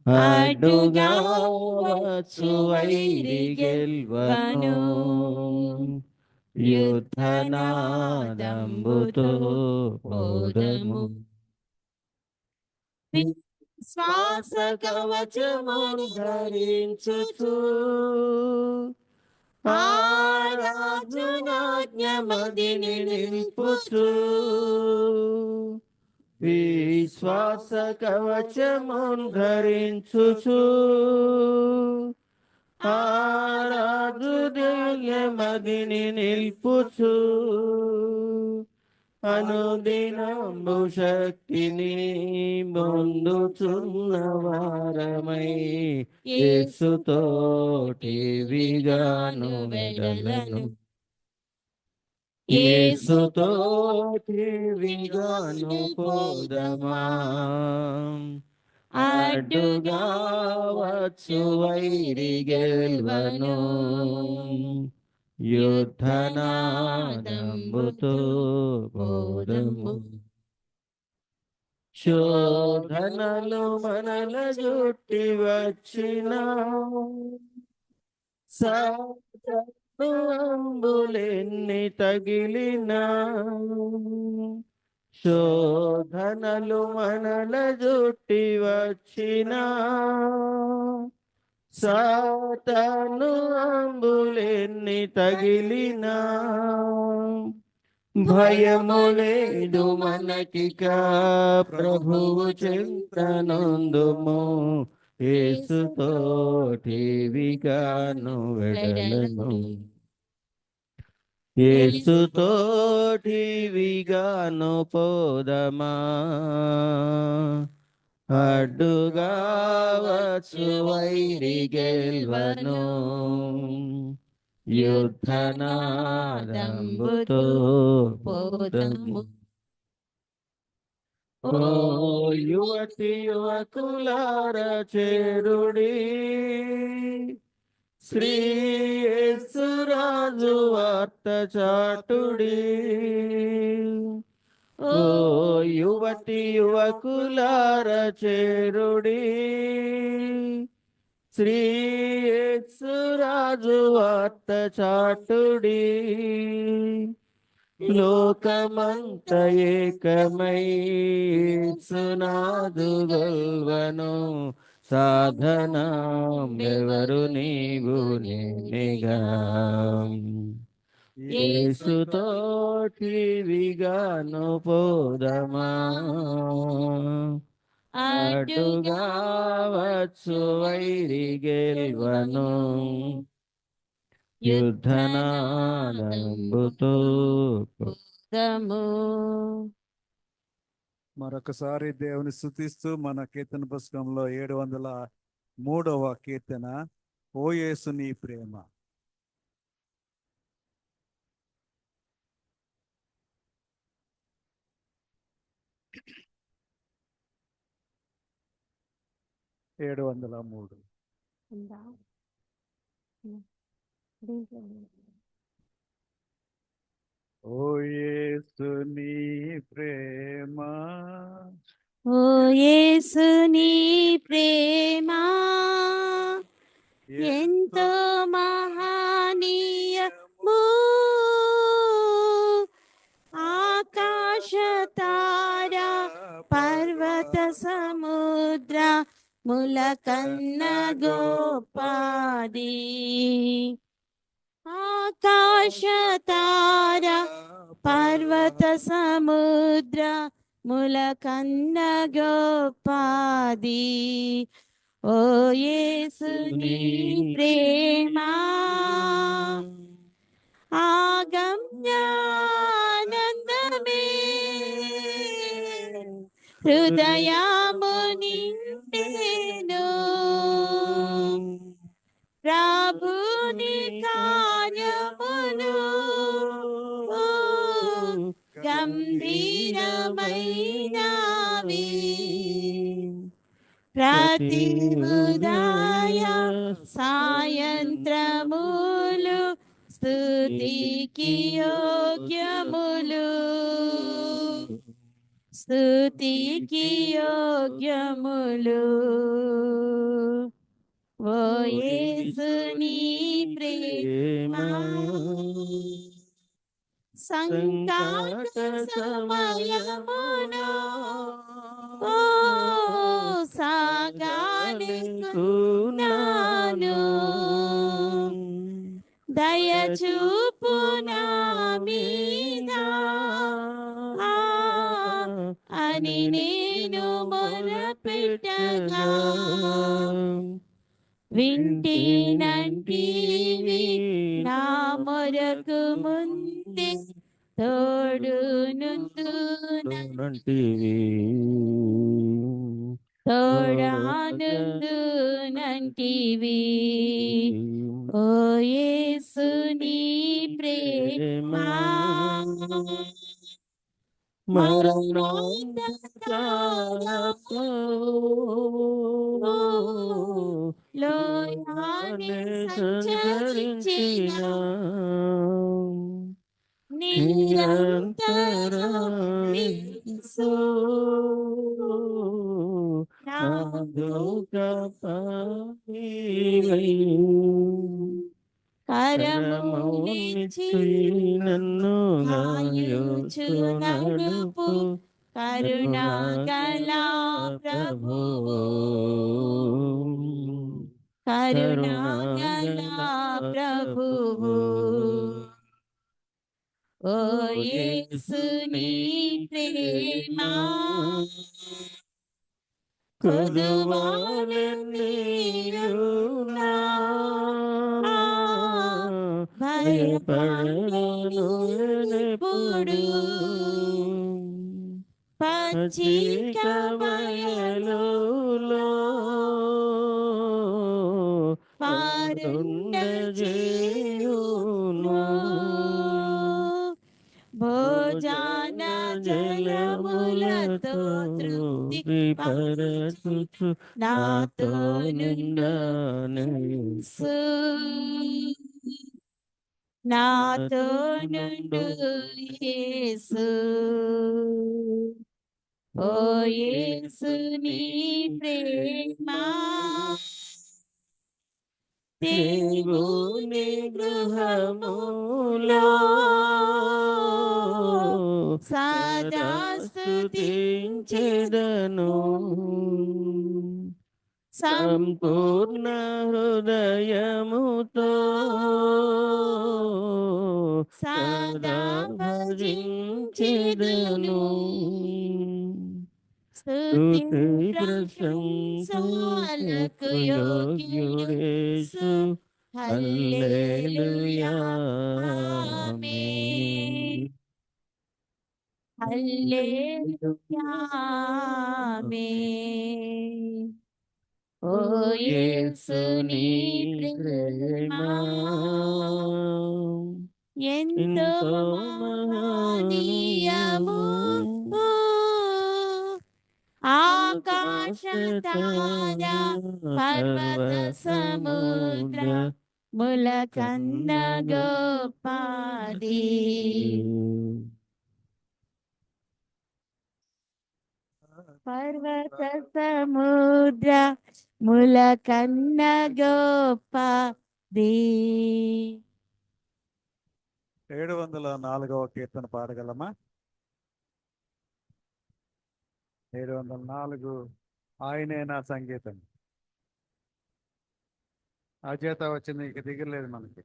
అడ్డుగా వచ్చు వైరి గెల్వను. యుద్ధనాదంబుతో పోదము. శ్వాస కవచమును ధరించుచు ఆరాధనాజ్ఞమదిని నిల్పుచు. విశ్వాస కవచమును ధరించుచు ఆరాధనాజ్ఞమదిని నిల్పుచు. అనుదినంబు శక్తిని పొందుచున్న వారమై యేసుతోటి విగాను వెడలను. యేసుతోటి విగాను పోదమా. అడ్డుగా వచ్చు వైరి గెల్వను. యుద్ధనాదంబుతో పోదము. శోధనలు మనల జుట్టి వచ్చిన అంబులెన్ని తగిలిన. శోధనలు మనల జుట్టి వచ్చిన సాతాను అంబులెన్ని తగిలిన. భయము లేదు మనకిక ప్రభువు చింతనందుము. యేసుతోటి విగాను వెడలను. యేసుతోటి విగాను పోదమా. అడ్డుగా వచ్చు వైరి గెల్వను. యుద్ధనాదంబుతో పోదము. ఓ యువతి యువకులార చేరుడి. శ్రీ యేసురాజు వార్త చాటుడి. ఓ యువతి యువకులార చేరుడి. శ్రీ యేసురాజు వార్త చాటుడి. లోకమంత ఏకమై యేసునాథు గొల్వను. సాధనమెవరు నీవు నేనిగా. యేసుతోటి విగాను పోదమా. అడ్డుగా వచ్చు వైరి గెల్వను. యుద్ధనాదంబుతో పోదము. మరొకసారి దేవుని స్తుతిస్తూ మన కీర్తన పుస్తకంలో 703వ కీర్తన, ఓ యేసు నీ ప్రేమ. ఏడు వందల మూడు. ఓ యేసు నీ ప్రేమ, ఓ యేసు నీ ప్రేమ ఎంతో మహనీయము. ఆకాశ తార పర్వత సముద్ర ముల కన్న గోపాది. ఆకాశ తార పర్వత సముద్ర ముల కన్న గోపాది. ఓ యేసు నీ ప్రేమ ఆగమ్యానందమే హృదయము నిండెను. ప్రభుని కార్యములు గంభీరమైనవి. ప్రతి ఉదయ సాయంత్రములు స్తుతికి యోగ్యములు. స్తుతికి యోగ్యములు. ఓ యేసు నీ ప్రేమ సంకట సమయమున ఓ సాగానుకున్నాను. దయచూపు నా మీద అని నేను మొరపెట్టగా వింటినంటివి నా మొరకు ముందే తోడు నంటివి తోడానందునంటివి. ఓ యేసు నీ ప్రేమ మరణాంధకారపు లోయానే సంచరించిన నిరంతరం యేసు కరమునిచ్చి నన్ను గాయుచు నడుపు కరుణాగల ప్రభువు. కరుణాగల ప్రభువు. ఓ యేసు నీ ప్రేమ కొదువాలన్నీయునా భయపడను ఎప్పుడు. పచ్చిక బయలులో పారుండజేయును. భోజన జలములతో తృప్తి పరచుచు నాతో నుండనేసు. నాతో నుండు యేసు. ఓ యేసు నీ ప్రేమ దేవుని గృహములో సదా స్తుతించెదను. సంపూర్ణ హృదయముతో సదా భజించెదను. స్తుతి ప్రశంసలకు యోగ్యుడేసు. హల్లెలూయా ఆమేన్. హల్లెలూయా ఆమేన్. ఓ యేసు నీ ప్రేమ ఎంతో మహనీయము. ఆకాశ తారా పర్వత సముద్ర ముల కన్న గోపాది. పర్వత సముద్ర ముల కన్న గోపాది. 704వ కీర్తన పాడగలమా? 704 ఆయనే నా సంగీతం. అచేత వచ్చింది, ఇక దిగలేదు మనకి.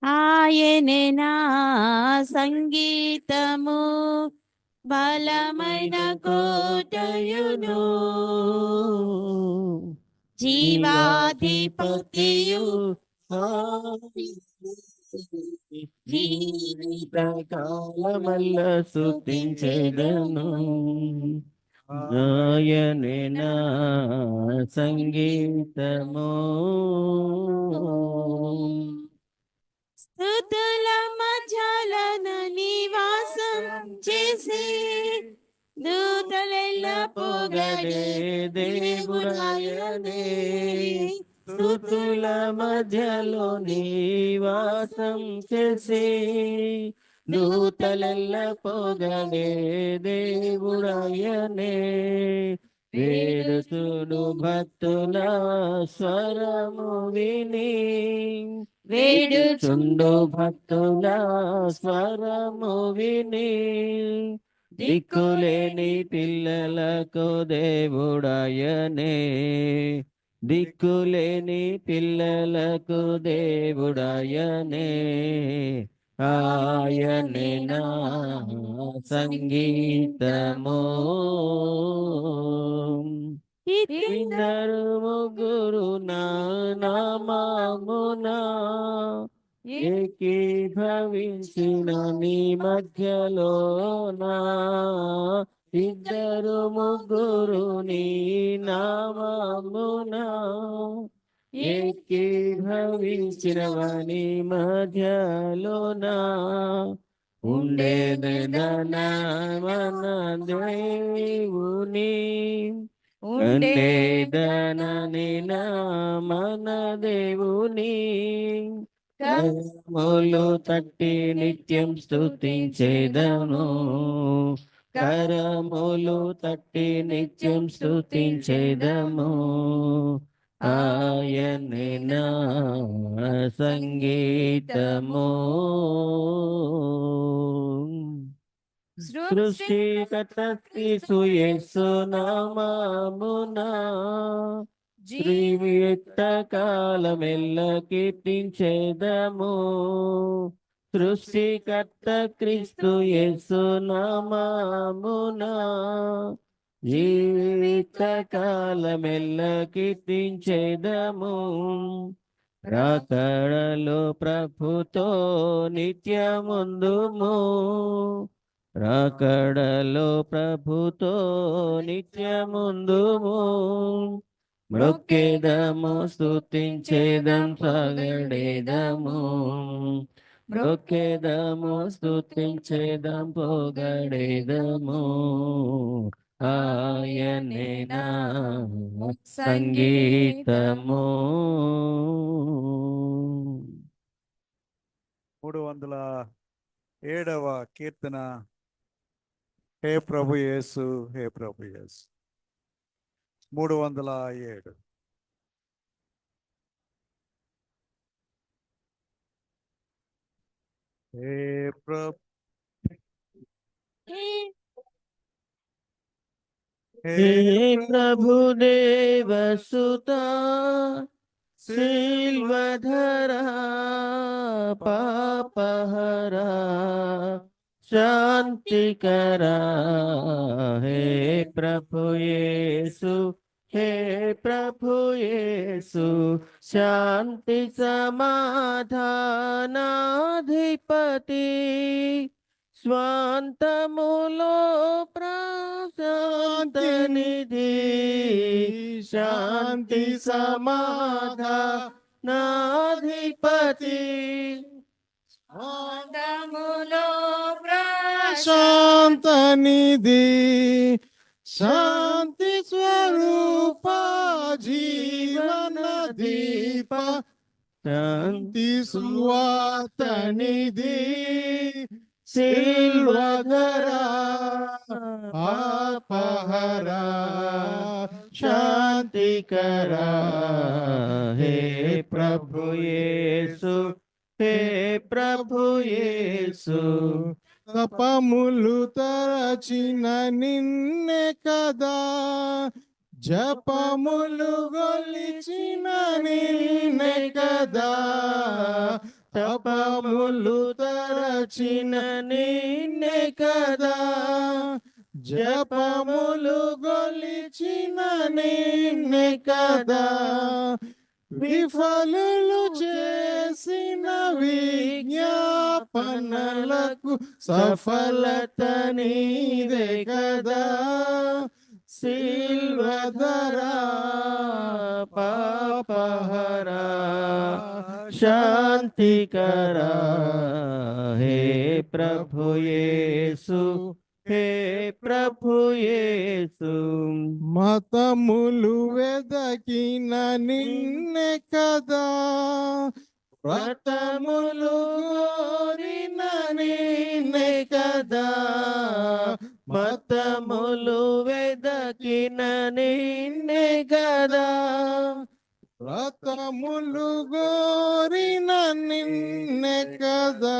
ఆయనే నా సంగీతము బలమైన కోటయును. జీవాధిపతియు జీవితకాలమల్ల స్తుతించెదను. ఆయనే నా సంగీతము. స్తుతుల మధ్యలను నివాసం చేసి దూతలెల్ల పొగడే దేవుడాయనే. స్తుతుల మధ్యలో నివాసం చేసి దూతలెల్ల పొగడే దేవుడాయనే వేడుచుడు భక్తుల స్వరము విని వేడుచుండు భక్తుల స్వరము విని దిక్కులేని పిల్లలకు దేవుడాయనే దిక్కులేని పిల్లలకు దేవుడాయనే ఆయనే నా సంగీతము ఇద్దరు ముగ్గురు నా నామమునా ఏకీభవించిన నీ మధ్యలోనా ఇద్దరు ముగ్గురు నీ నామమునా ఏకీభవించిన వాని మధ్యలోనా ఉండేదన మన దేవుని ఉండేదనని నా మన దేవుని కరములు తట్టి నిత్యం స్తుతించేదను కరములు తట్టి నిత్యం స్తుతించేదము ఆయనే నా సంగీతము సృష్టికర్త యేసు నామమునా జీవిత కాలమెల్ల కీర్తించేదము సృష్టికర్త క్రీస్తు యేసు నామమునా జీవిత కాలమెల్ల కీర్తించేదము రాకడలో ప్రభుతో నిత్యముందుము రాకడలో ప్రభుతో నిత్యముందుము మ్రొక్కేదము స్తుతించేదం పొగడేదము మ్రొక్కేదము స్తుతించేదం పొగడేదము ఆయనే నా సంగీతము 307వ కీర్తన హే ప్రభు యేసు హే ప్రభు యేసు 307 హే ప్రభు హే ప్రభుదేవసుతా సిల్వధరా పాపహరా శాంతికరా హే ప్రభు యేసు హే ప్రభు యేసు శాంతి సమాధానాధిపతి స్వాంతములో ప్రశాంతనిధి శాంతి సమాధానాధిపతి స్వాంతములో శాంతనిధి శాంతి స్వరూప జీవన దీప శాంతి సువార్తనిధి సిల్వధరా పాపహరా శాంతికరా హే ప్రభు యేసు హే ప్రభు యేసు తపములు తరచిన నిన్నే కదా జపములు గొలిచిన నిన్నే కదా తపములు తరచిన నిన్నే కదా జపములు గొలిచిన నిన్నే కదా విఫలులు చేసిన విజ్ఞాపనలకు సఫలత నీదే కదా సిల్వధరా పాపహరా శాంతికరా హే ప్రభు యేసు హే ప్రభు యేసు. మతములు వెదకిన నిన్నే కదా, వ్రతములు కోరిన నిన్నే కదా, మతములు వెదకిన నిన్నే కదా, వ్రతములు గోరిన నిన్నే కదా,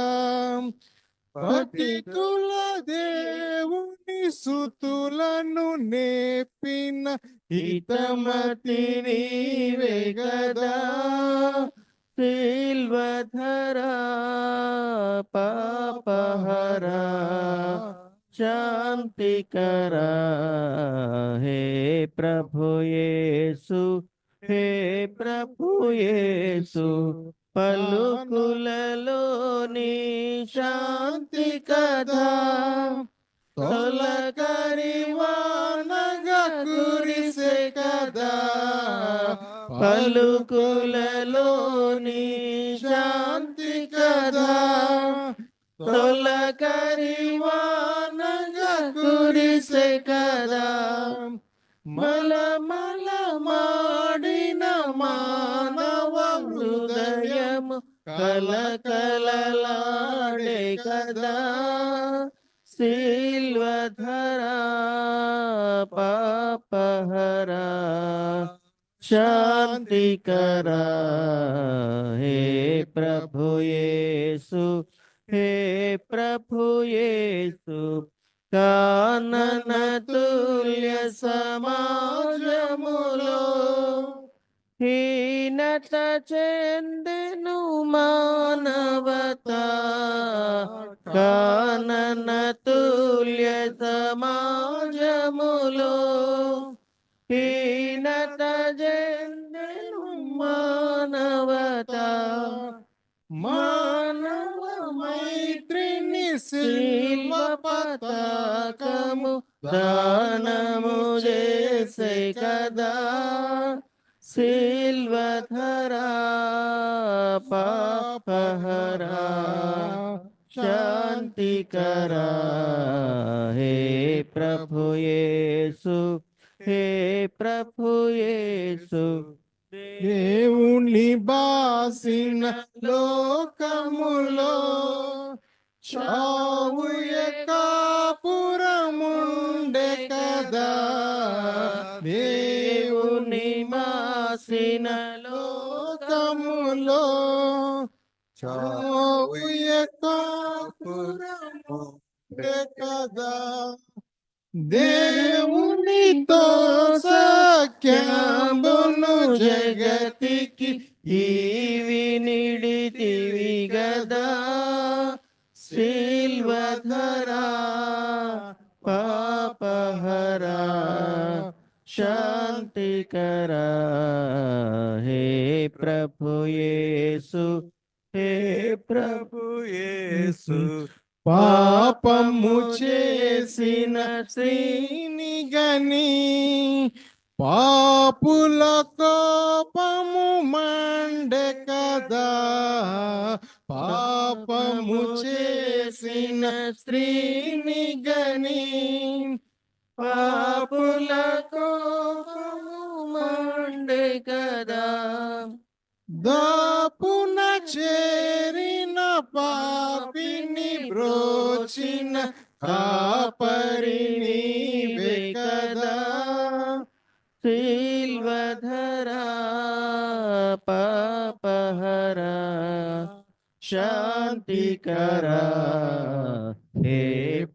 పతితుల దేవుని సుతులను నేపిన హితమతి నీవే గదా, సిల్వధరా పాపహరా శాంతికరా, హే ప్రభు యేసు, హే ప్రభు యేసు. పలుకులలోని శాంతి కదా, తొలకరి వానగా కురిసే కదా, పలుకులలోని శాంతి కదా, తొలకరి వానగా కురిసే కదా, మలమల మాడిన మానవ హృదయము కలకలలాడే కదా, సిల్వధరా పాపహరా శాంతికరా, హే ప్రభు యేసు, హే ప్రభు యేసు. కానన తుల్య సమాజములో హీనత చెందెను మానవత, కానన తుల్య సమాజములో హీనత చెందెను మానవత, మానవ మైత్రిని శిల్వ పతాకము దానము చేసే కదా, సిల్వధరా పాపహరా శాంతికరా, హే ప్రభు యేసు, హే ప్రభు యేసు. దేవుని బాసిన లోకములో చావు కాపురముండే కదా, దేవుని మాసిన లోకములో చావు కాపురముండే కదా, దేవునితో సఖ్యమును జగతికి ఈవి నిడితివి గదా, సిల్వధరా పాపహరా శాంతికరా, హే ప్రభు యేసు, హే ప్రభు యేసు. పాపము చేసిన స్త్రీని గని పాపుల కోపము మండే కదా, పాపము చేసిన స్త్రీని గని పాపుల కోపము మండే కదా, దాపున చేరిన పాపిని బ్రోచిన కాపరిని కదా, సిల్వధరా పాపహరా శాంతికరా, హే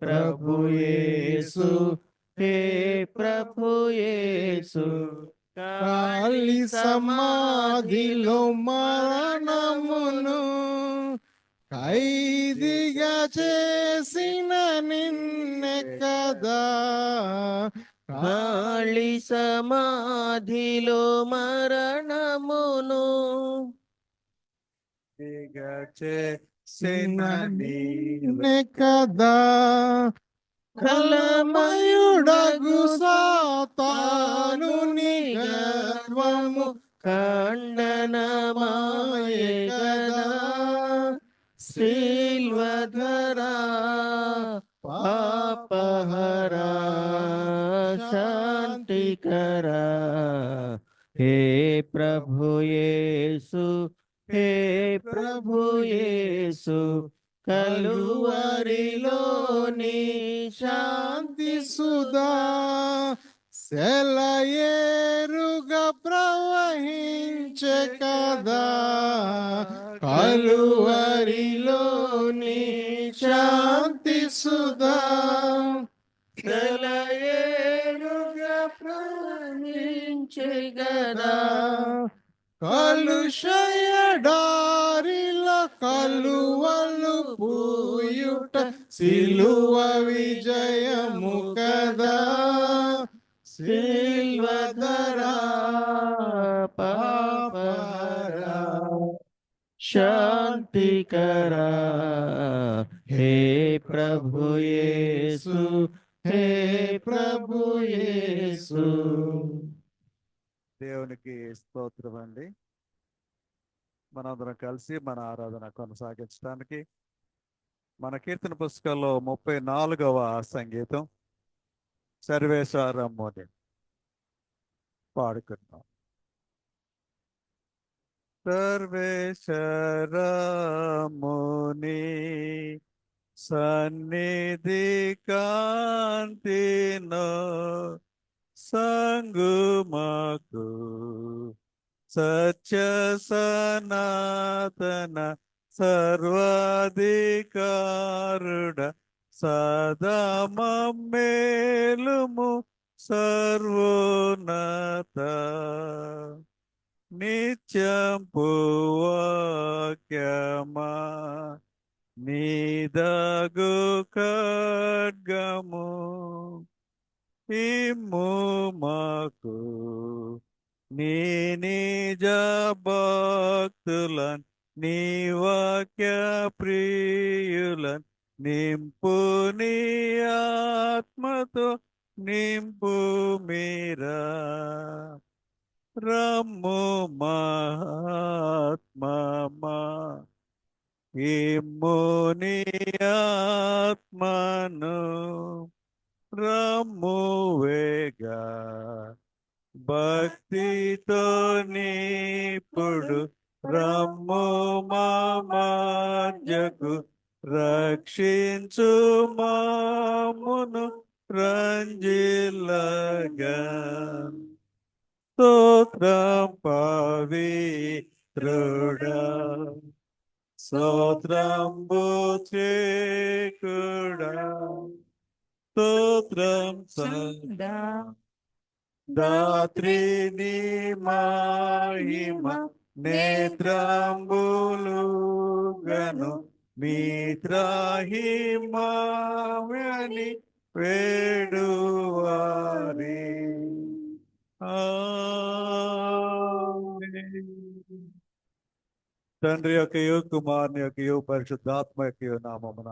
ప్రభు యేసు, హే ప్రభు యేసు. కాలి సమాధిలో మరణమును ఖైదీగా చేసిన నిన్నే కదా, కాళి సమాధిలో మరణమును చేసిన నిన్నే కదా, కలమయుడగు సాతానుని గర్వము ఖండనమాయే కదా, సిల్వధరా పాప పాపహరా శాంతికరా హే ప్రభు యేసు హే ప్రభు యేసు కలువరిలోని శాంతి సుధా సెలయేరుగా ప్రవహించే కదా కలువరిలోని శాంతి సుధా సెలయేరుగా ప్రవహించే గదా కలుషయడారిలో కలువలు పూయుట సిలువ విజయము కదా సిల్వధరా పాపహరా శాంతికరా హే ప్రభు యేసు హే ప్రభు యేసు. దేవునికి స్తోత్రం అండి. మనందరం కలిసి మన ఆరాధన కొనసాగించడానికి మన కీర్తన పుస్తకంలో 34వ సంగీతం సర్వేశ్వరమ్మని పాడుకుందాం. సర్వేశ్వరముని సన్నిధి కాంతినో సంగుమకు సత్య సనాతన సర్వాధికారుడ సదా మమ్మేలుము సర్వోన్నత నిత్యం పువాక్యమా నీదగు ఖడ్గము ఇమ్ము మాకు నీ నిజ భక్తులన్ నీ వాక్య ప్రియులన్ నింపు నీ ఆత్మతో నింపు మీరా రమ్ము మహాత్మమా ఇమ్ము నీ ఆత్మను రమ్ము వేగా భక్తితో నీపుడు రమ్ము మామజకు రక్షించు మామును రంజిల్లగా స్తోత్రం పవిత్రుడా స్తోత్రంబు చేకుడా స్తోత్రం సదా దాత్రిని మహిమ నేత్రంబులు గను మిత్రహిమని వేడువారి తండ్రి యొక్కయు కుమారుని యొక్కయు పరిశుద్ధాత్మ యొక్కయు నామమున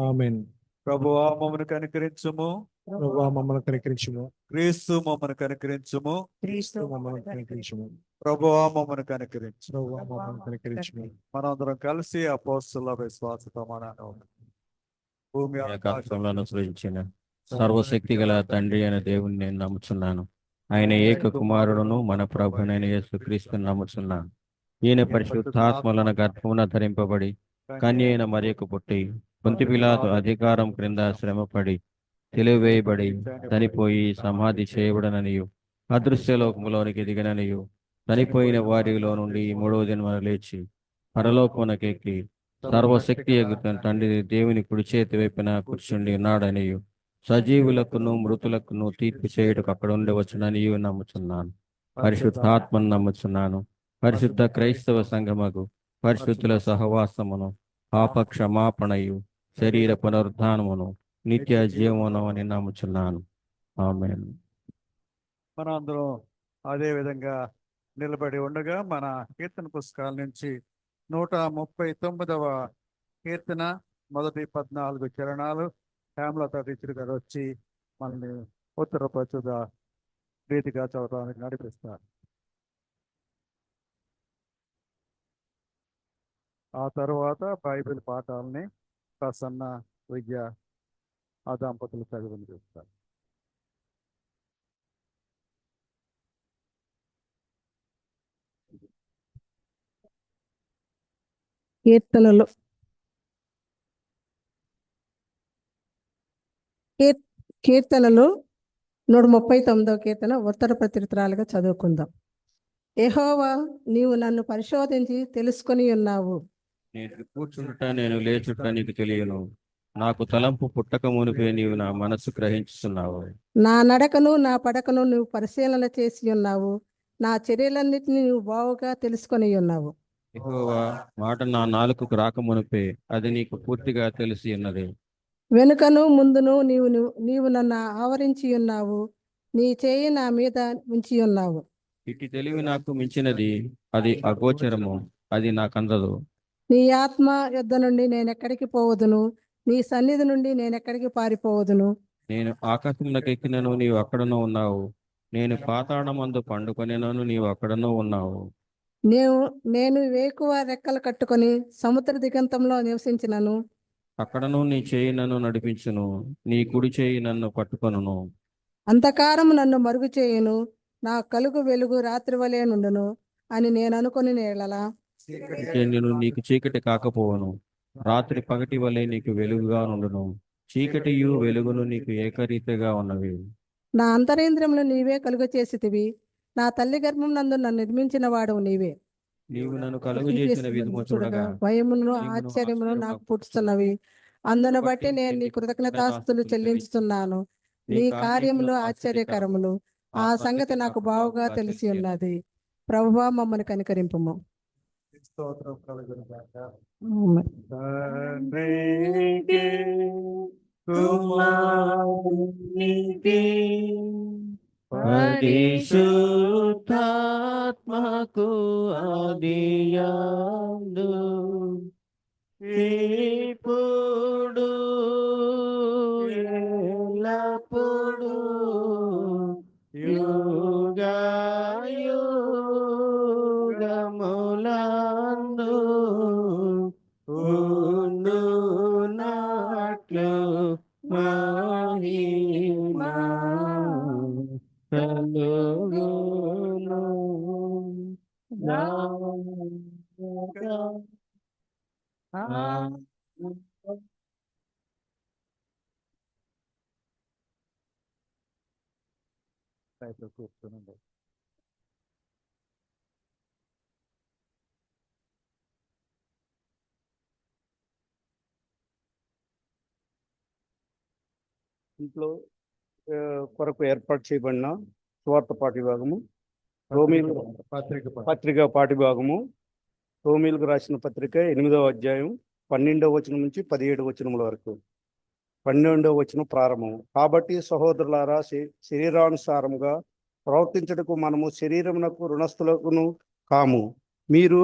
ఆమేన్. ప్రభువా మమ్మను కనికరించుము, ప్రభువా మమ్మల్ని కనికరించుము, క్రీస్తు మమ్మను కనికరించుము, క్రీస్తు మమ్మల్ని కనికరించుము, ప్రభువా మమ్మను కనికరించు. ప్రభువా మమ్మల్ని కనికరించుము. మనందరం కలిసి అపోస్తల విశ్వాస ప్రమాణాన్ని భూమి ఆకాశములను సృజించిన సర్వశక్తి గల తండ్రి అయిన దేవుని నేను నమ్ముచున్నాను. ఆయన ఏక కుమారుడును మన ప్రభునైన యేసుక్రీస్తుని నమ్ముచున్నాను. ఈయన పరిశుద్ధాత్మలను గర్భమున ధరింపబడి కన్య అయిన మరియకు పుట్టి పొంతి పిలాతు అధికారం క్రింద శ్రమపడి తెలివేయబడి చనిపోయి సమాధి చేయబడననియు అదృశ్య లోకములోనికి దిగననియు చనిపోయిన వారిలో నుండి మూడవ దినమున లేచి పరలోకమునకెక్కి సర్వశక్తి ఎగుతున్న తండ్రి దేవుని కుడి చేతి వైపున కూర్చుండి ఉన్నాడనియు సజీవులకును మృతులకును తీర్పు చేయుటకు అక్కడ ఉండవచ్చుననియు నమ్ముచున్నాను. పరిశుద్ధాత్మను నమ్ముచున్నాను. పరిశుద్ధ క్రైస్తవ సంఘముకు పరిశుద్ధుల సహవాసమును పాప క్షమాపణయు శరీర పునరుద్ధానమును నిత్య జీవమును అని నమ్ముచున్నాను. ఆమేన్. మనం అందరం అదే విధంగా నిలబడి ఉండగా మన కీర్తన పుస్తకాల నుంచి 139వ కీర్తన మొదటి 14 చరణాలు హేమలత టీచర్ గారు వచ్చి మనల్ని ఉత్తరపరచుద రీతిగా చదవడానికి నడిపిస్తారు. ఆ తర్వాత బైబిల్ పాఠాలని ప్రసన్న విద్య ఆ దంపతులు చదివిని చూస్తారు. కీర్తనలు కీర్తనలు 139వ కీర్తన ఉత్తర ప్రత్యుత్తరాలుగా చదువుకుందాం. యెహోవా, నీవు నన్ను పరిశోధించి తెలుసుకొని ఉన్నావు. నేను కూర్చుంట నేను లేచుట నీకు తెలియను. నాకు తలంపు పుట్టక మునిపే నీవు నా మనస్సు గ్రహించుచున్నావు. నా నడకను నా పడకను నువ్వు పరిశీలన చేసి ఉన్నావు. నా చర్యలన్నిటిని నువ్వు బావుగా తెలుసుకొని ఉన్నావు. యెహోవా, మాట నా నాలుకకు రాక మునిపే అది నీకు పూర్తిగా తెలిసి ఉన్నది. వెనుకను ముందును నీవు నన్ను ఆవరించి ఉన్నావు. నీ చేయి నా మీద ఉంచి ఉన్నావు. ఇటు తెలివి నాకు మించినది, అది అగోచరము, అది నాకందదు. నీ ఆత్మ యుద్ధ నుండి నేనెక్కడికి పోవదును, నీ సన్నిధి నుండి నేనెక్కడికి పారిపోవదును. నేను ఆకాశంలోకి ఎక్కినను నీవు అక్కడనూ ఉన్నావు. నేను పాతాళమందు పండుకొనినను నీవు అక్కడనూ ఉన్నావు. నేను వేకువ రెక్కలు కట్టుకొని సముద్ర దిగంతంలో నివసించినను. అక్కడను నీ చేయి నన్ను నడిపించును, నీ కుడి చేయి నన్ను పట్టుకొనును. అంధకారం నన్ను మరుగు చేయును, నా కలుగు వెలుగు రాత్రి వలె నుండును అని నేను అనుకుని నేలలా. నేను నీకు చీకటి కాకపోవను, రాత్రి పగటి వలె నీకు వెలుగుగా నుండును. చీకటియు వెలుగును నీకు ఏకరీతిగా ఉన్నవి. నా అంతరేంద్రియములు నీవే కలుగ చేసితివి. నా తల్లి గర్భం నందు నన్ను నిర్మించిన వాడవు నీవే. నీవు నన్ను కలుగు చేసిన విధము చూడగా భయమును ఆశ్చర్యమును నాకు పుట్టుతున్నవి. అందును బట్టి నేను నీ కృతజ్ఞతాస్తుతులు చెల్లించుతున్నాను. నీ కార్యములు ఆశ్చర్యకరములు. ఆ సంగతి నాకు బావుగా తెలిసి ఉన్నది. ప్రభువా, మమ్మల్ని కనికరింపుము. స్తోత్రం కలుగును గాక. ఆమేన్. తండ్రికి కుమారునికి పరిశుద్ధాత్మకు ఆదియందు ఇప్పుడు ఎల్లప్పుడు యుగయుగములందు ఉండునట్లు మహిమా కలుగును గాక. కూర్చునండి. ఇంట్లో కొరకు ఏర్పాటు చేయబడిన సువార్త పాఠ్యభాగము రోమీలు పత్రిక పాఠ్యభాగము రోమీలకు రాసిన పత్రిక 8వ అధ్యాయం 12వ వచనం నుంచి 17వ వచనముల వరకు. 12వ వచనం ప్రారంభం. కాబట్టి సహోదరులారా, శరీరానుసారముగా ప్రవర్తించుటకు మనము శరీరమునకు రుణస్థులకును కాము. మీరు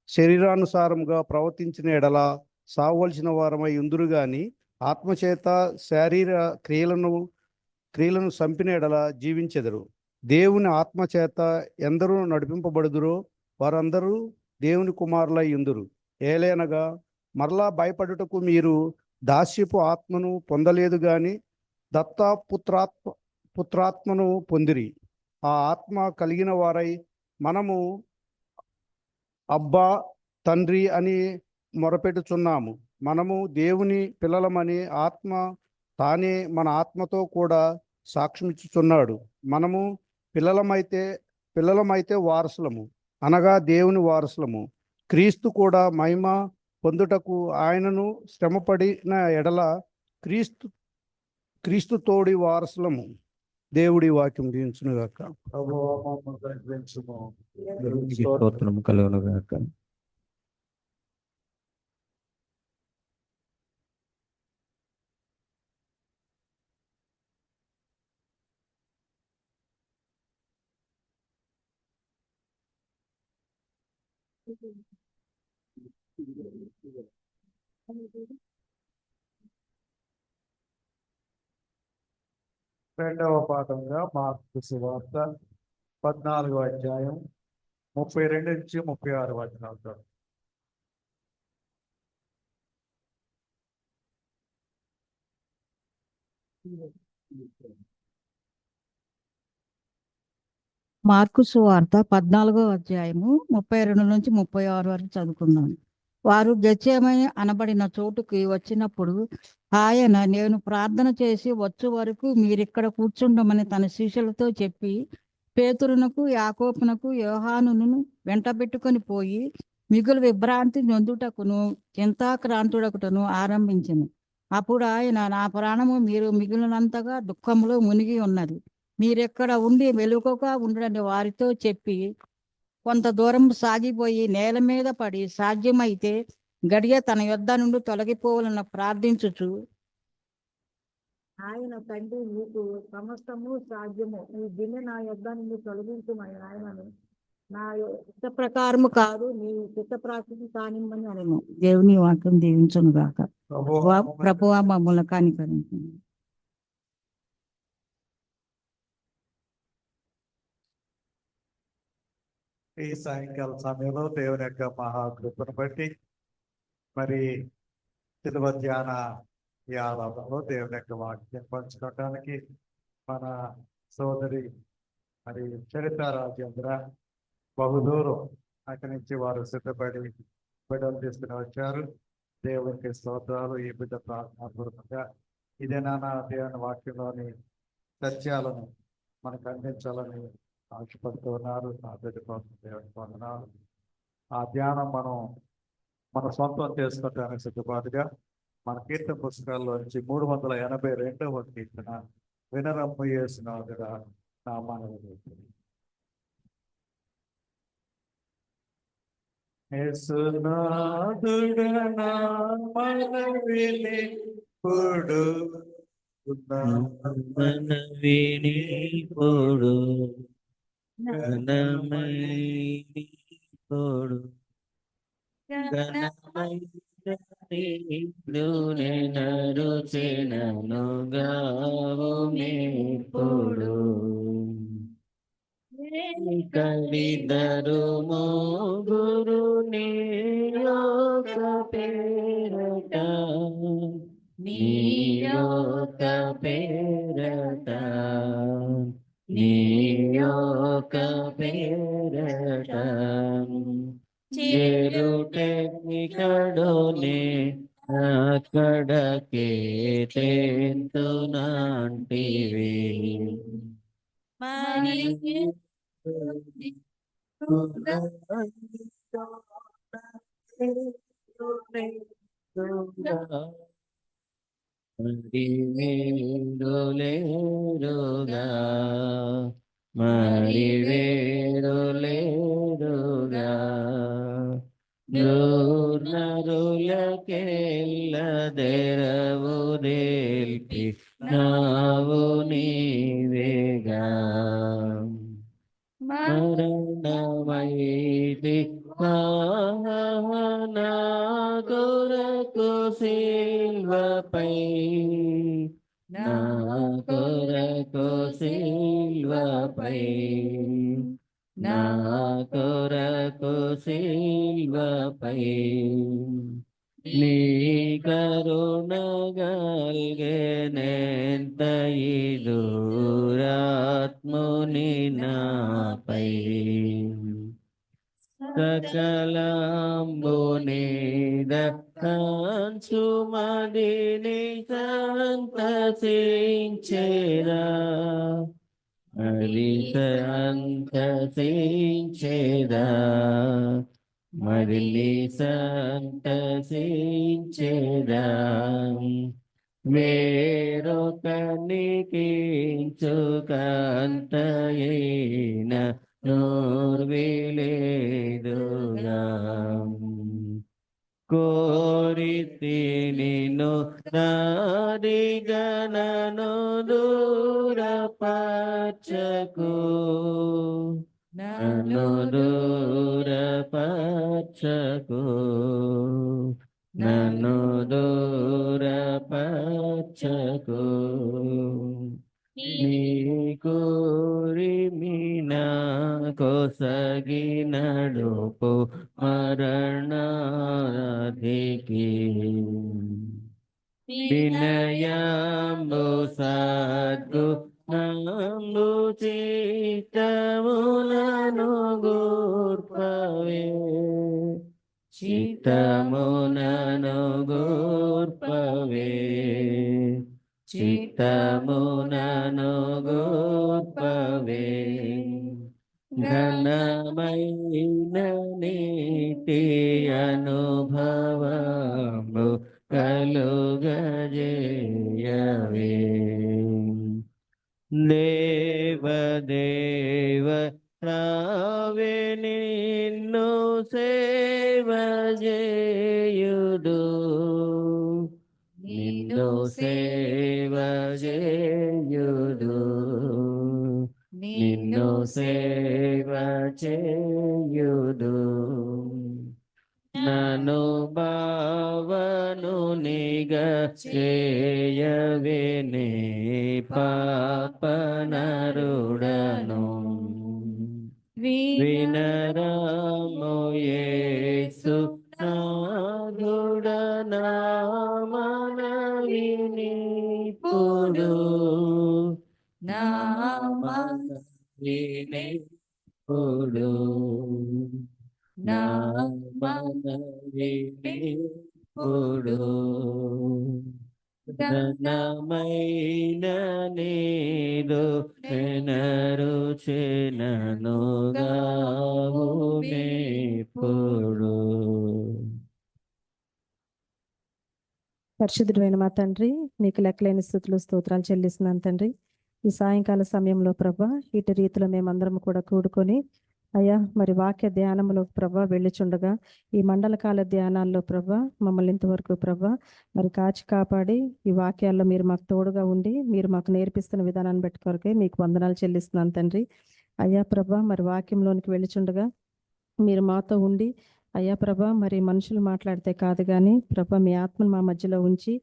శరీరానుసారముగా ప్రవర్తించిన ఎడల సావవలసిన వారమై ఉందురు గాని ఆత్మచేత శారీర క్రియలను చంపిన ఎడల జీవించెదరు. దేవుని ఆత్మచేత ఎందరూ నడిపింపబడుదురో వారందరూ దేవుని కుమారులై ఉందురు. ఏలైనగా మరలా భయపడుటకు మీరు దాస్యపు ఆత్మను పొందలేదు గాని పుత్రాత్మను పొందిరి. ఆ ఆత్మ కలిగిన వారై మనము అబ్బా తండ్రి అని మొరపెట్టుచున్నాము. మనము దేవుని పిల్లలమని ఆత్మ తానే మన ఆత్మతో కూడా సాక్ష్యమిచ్చుచున్నాడు. మనము పిల్లలమైతే వారసులము, అనగా దేవుని వారసులము. క్రీస్తు కూడా మహిమ పొందుటకు ఆయనను శ్రమపడిన ఎడల క్రీస్తు తోడి వారసులము. దేవుడి వాక్యం దీవించునుగాక. ప్రభువా, మమ్మల్ని కనికరించుము. స్తోత్రం కలుగును గాక. రెండవ పాఠంగా మార్కు సువార్త 14వ అధ్యాయం 32 నుంచి 36 వచనాలతో. మార్కు సువార్త 14వ అధ్యాయము 32 నుంచి 36 వరకు చదువుకుందాం. వారు గెత్సేమని అనబడిన చోటుకి వచ్చినప్పుడు ఆయన, నేను ప్రార్థన చేసి వచ్చు వరకు మీరిక్కడ కూర్చుండమని తన శిష్యులతో చెప్పి పేతురునకు, యాకోబునకు, యోహానును వెంటబెట్టుకొని పోయి మిగులు విభ్రాంతి నొందుటకును చింతాక్రాంతుడకుటను ఆరంభించెను. అప్పుడు ఆయన, నా ప్రాణము మీరు మిగిలినంతగా దుఃఖములో మునిగి ఉన్నది, మీరెక్కడ ఉండి మెలకువగా ఉండని వారితో చెప్పి కొంత దూరం సాగిపోయి నేల మీద పడి సాధ్యమైతే గడియ తన యొద్ద నుండి తొలగిపోవాలని ప్రార్థించుచు, ఆయన, తండ్రి, నీకు సమస్తము సాధ్యము, ఈ గిన్నె నా యొద్ద నుండి తొలగించుమని ఆయనను, నా ఇష్ట ప్రకారము కాదు నీ చిత్త ప్రకారము కానిమ్మని అనెను. దేవుని వాక్యం దీవించును గాక. ప్రభువా మమ్మల్ని కనికరించును. ఈ సాయంకాల సమయంలో దేవుని యొక్క మహాకృపను బట్టి మరి శిలువ ధ్యాన ఈ ఆరాధనలో దేవుని యొక్క వాక్యం పంచుకోవడానికి మన సోదరి మరి చరిత రాజేంద్ర బహుదూరం అక్కడి నుంచి వారు సిద్ధపడి బిడ్డలు తీసుకుని వచ్చారు. దేవునికి స్తోత్రాలు. ఈ బిడ్డ ప్రార్థనాపూర్వకంగా ఇదే నాన్న దేవుని వాక్యంలోని సత్యాలను మనకు అందించాలని ఆశపడుతూ ఉన్నారు. నా బిడ్డ కోసం దేవునికి వందనాలు. ఆ ధ్యానం మన సొంతం చేసుకోవడానికి సిద్ధపాటుగా మన కీర్తన పుస్తకాల్లో నుంచి 382వ కీర్తన వినరమ్ము యేసునాథుడా నామాన్ని యేసునాథుడా నా మనవిని పొడు మనవిని పొడు ఘనమైని పొడు నరుచెననుగావుమేప్పుడు కలిదరు మోగురు నీయోక పేరట, నీయోక పేరట, నీయోక పేరట చేరుటెక్కడోనే అక్కడకే తెంతునంటివి. వేరులేరుగా మరి వేరులేరుగా నరులకెల్లదెరవు దేల్పి నావు నీవేగా. మరణమైతి నా కొరకు సిల్వపై, నా కొరకు సిల్వపై, నా కొరకు సిల్వపై నీ కరుణ గల్గెనెంత ఇదురాత్ముని నాపై. సకలంబునిద కంచుమదిని సంతసించేరా, మరి సంతసించేదా, మదిలి సంతసించేదా. వేరొకనికించుకంతయైన నోర్విలేదుగా. కోరితి నిన్ను దారిగనను దూరపరచకు, నన్ను దూరపరచకు, నన్ను దూరపరచకు. నీ కోరిమి నా కొసగి నడుపు మరణాధికి. వినయంబు సద్గుణంబు చిత్తములను గూర్పవే, చిత్తమునను గూర్పవే, చిత్తమునను గూర్పవే. ఘనమైన నీతి అనుభవము కలుగజేయవే. దేవదేవ రావే నిన్ను సేవ చేయుదు, నిన్ను సేవ చేయుదు, నిన్ను సేవ చేయుదు. నను భావను నిగ చేయవే నే పాపనరుడను. వినరము యేసు నాథుడనా మనవి నిప్పుడు, నా మనవి నిప్పుడు, నా మనవి నిప్పుడు. ఘనమైన నీదు ఎనరుచెనను గావు మేప్పుడు. పరిశుద్ధుడైన మా తండ్రి, నీకు లెక్కలేని స్తుతులు స్తోత్రాలు చెల్లిస్తున్నాను తండ్రి. ఈ సాయంకాల సమయంలో ప్రభా ఇటు రీతిలో మేమందరం కూడా కూడుకొని అయ్యా మరి వాక్య ధ్యానంలో ప్రభా వెళ్ళిచుండగా ఈ మండల కాల ధ్యానాల్లో ప్రభా మమ్మల్ని ఇంతవరకు ప్రభా మరి కాచి కాపాడి ఈ వాక్యాల్లో మీరు మాకు తోడుగా ఉండి మీరు మాకు నేర్పిస్తున్న విధానాన్ని బట్టి కొరకే మీకు వందనాలు చెల్లిస్తున్నాను తండ్రి. అయ్యా ప్రభా మరి వాక్యంలోనికి వెళ్ళిచుండగా మీరు మాతో ఉండి అయ్యా ప్రభా మరి మనుషులు మాట్లాడితే కాదు కానీ ప్రభా మీ ఆత్మను మా మధ్యలో ఉంచి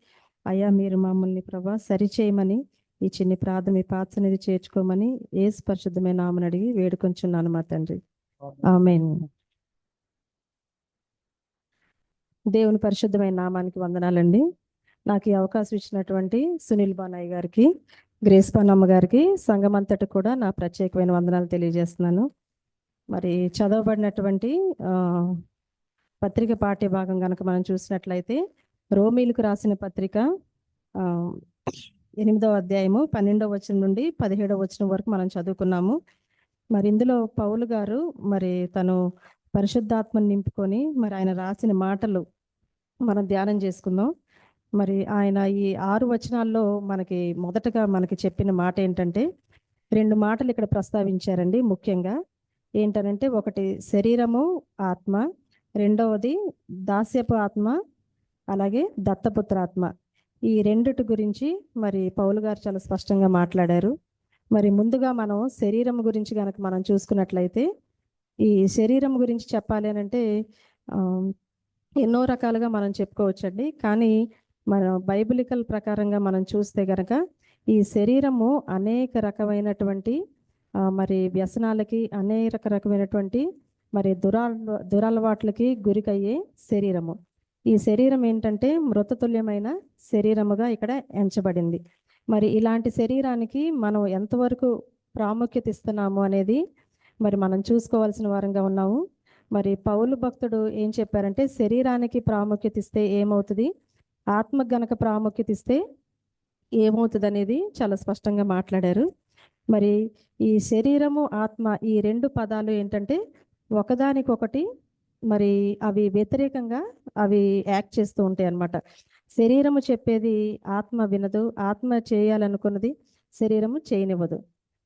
అయ్యా మీరు మమ్మల్ని ప్రభా సరిచేయమని ఈ చిన్ని ప్రార్థన మీ పాత్రనిధి చేర్చుకోమని యేసు పరిశుద్ధమైన నామమున అడిగి వేడుకొంచున్నాను మా తండ్రి. ఆమేన్. దేవుని పరిశుద్ధమైన నామానికి వందనాలండి. నాకు ఈ అవకాశం ఇచ్చినటువంటి సునీల్ బానాయ్ గారికి, గ్రేస్ పానమ్మ గారికి, సంఘం అంతటి కూడా నా ప్రత్యేకమైన వందనాలు తెలియజేస్తున్నాను. మరి చదవబడినటువంటి పత్రిక పాఠ్య భాగం కనుక మనం చూసినట్లయితే రోమీలకు రాసిన పత్రిక 8వ అధ్యాయము 12వ వచనం నుండి 17వ వచనం వరకు మనం చదువుకున్నాము. మరి ఇందులో పౌలు గారు మరి తను పరిశుద్ధాత్మను నింపుకొని మరి ఆయన రాసిన మాటలు మనం ధ్యానం చేసుకుందాం. మరి ఆయన ఈ 6 వచనాల్లో మొదటగా మనకి చెప్పిన మాట ఏంటంటే 2 మాటలు ఇక్కడ ప్రస్తావించారండి. ముఖ్యంగా ఏంటనంటే ఒకటి శరీరము ఆత్మ, రెండవది దాస్యపు ఆత్మ, అలాగే దత్తపుత్రాత్మ. ఈ రెండిటి గురించి మరి పౌలు గారు చాలా స్పష్టంగా మాట్లాడారు. మరి ముందుగా మనం శరీరం గురించి కనుక మనం చూసుకున్నట్లయితే ఈ శరీరం గురించి చెప్పాలి అని అంటే ఎన్నో రకాలుగా మనం చెప్పుకోవచ్చండి. కానీ మన బైబిలికల్ ప్రకారంగా మనం చూస్తే గనక ఈ శరీరము అనేక రకమైనటువంటి మరి వ్యసనాలకి, అనేక రకమైనటువంటి మరి దురలవాట్లకి గురికయ్యే శరీరము. ఈ శరీరం ఏంటంటే మృతతుల్యమైన శరీరముగా ఇక్కడ ఎంచబడింది. మరి ఇలాంటి శరీరానికి మనం ఎంతవరకు ప్రాముఖ్యత ఇస్తున్నాము అనేది మరి మనం చూసుకోవాల్సిన వారంగా ఉన్నాము. మరి పౌలు భక్తుడు ఏం చెప్పారంటే శరీరానికి ప్రాముఖ్యత ఇస్తే ఏమవుతుంది, ఆత్మకు గనక ప్రాముఖ్యత ఇస్తే ఏమవుతుంది అనేది చాలా స్పష్టంగా మాట్లాడారు. మరి ఈ శరీరము ఆత్మ ఈ 2 పదాలు ఏంటంటే ఒకదానికొకటి మరి అవి వ్యతిరేకంగా అవి యాక్ట్ చేస్తూ ఉంటాయి అన్నమాట. శరీరము చెప్పేది ఆత్మ వినదు, ఆత్మ చేయాలనుకున్నది శరీరము చేయనివ్వదు.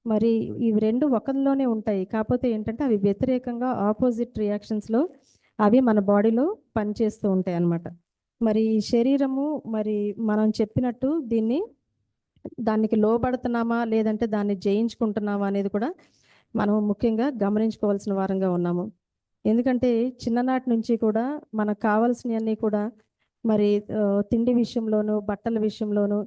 మరి ఇవి 2 ఒకరిలోనే ఉంటాయి. కాకపోతే ఏంటంటే అవి వ్యతిరేకంగా ఆపోజిట్ రియాక్షన్స్లో అవి మన బాడీలో పనిచేస్తూ ఉంటాయి అన్నమాట. మరి ఈ శరీరము మరి మనం చెప్పినట్టు దానికి లోబడుతున్నామా లేదంటే దాన్ని జయించుకుంటున్నామా అనేది కూడా మనం ముఖ్యంగా గమనించుకోవాల్సిన వారంగా ఉన్నాము. ఎందుకంటే చిన్ననాటి నుంచి కూడా మనకు కావాల్సినవన్నీ కూడా మరి తిండి విషయంలోనూ, బట్టల విషయంలోనూ,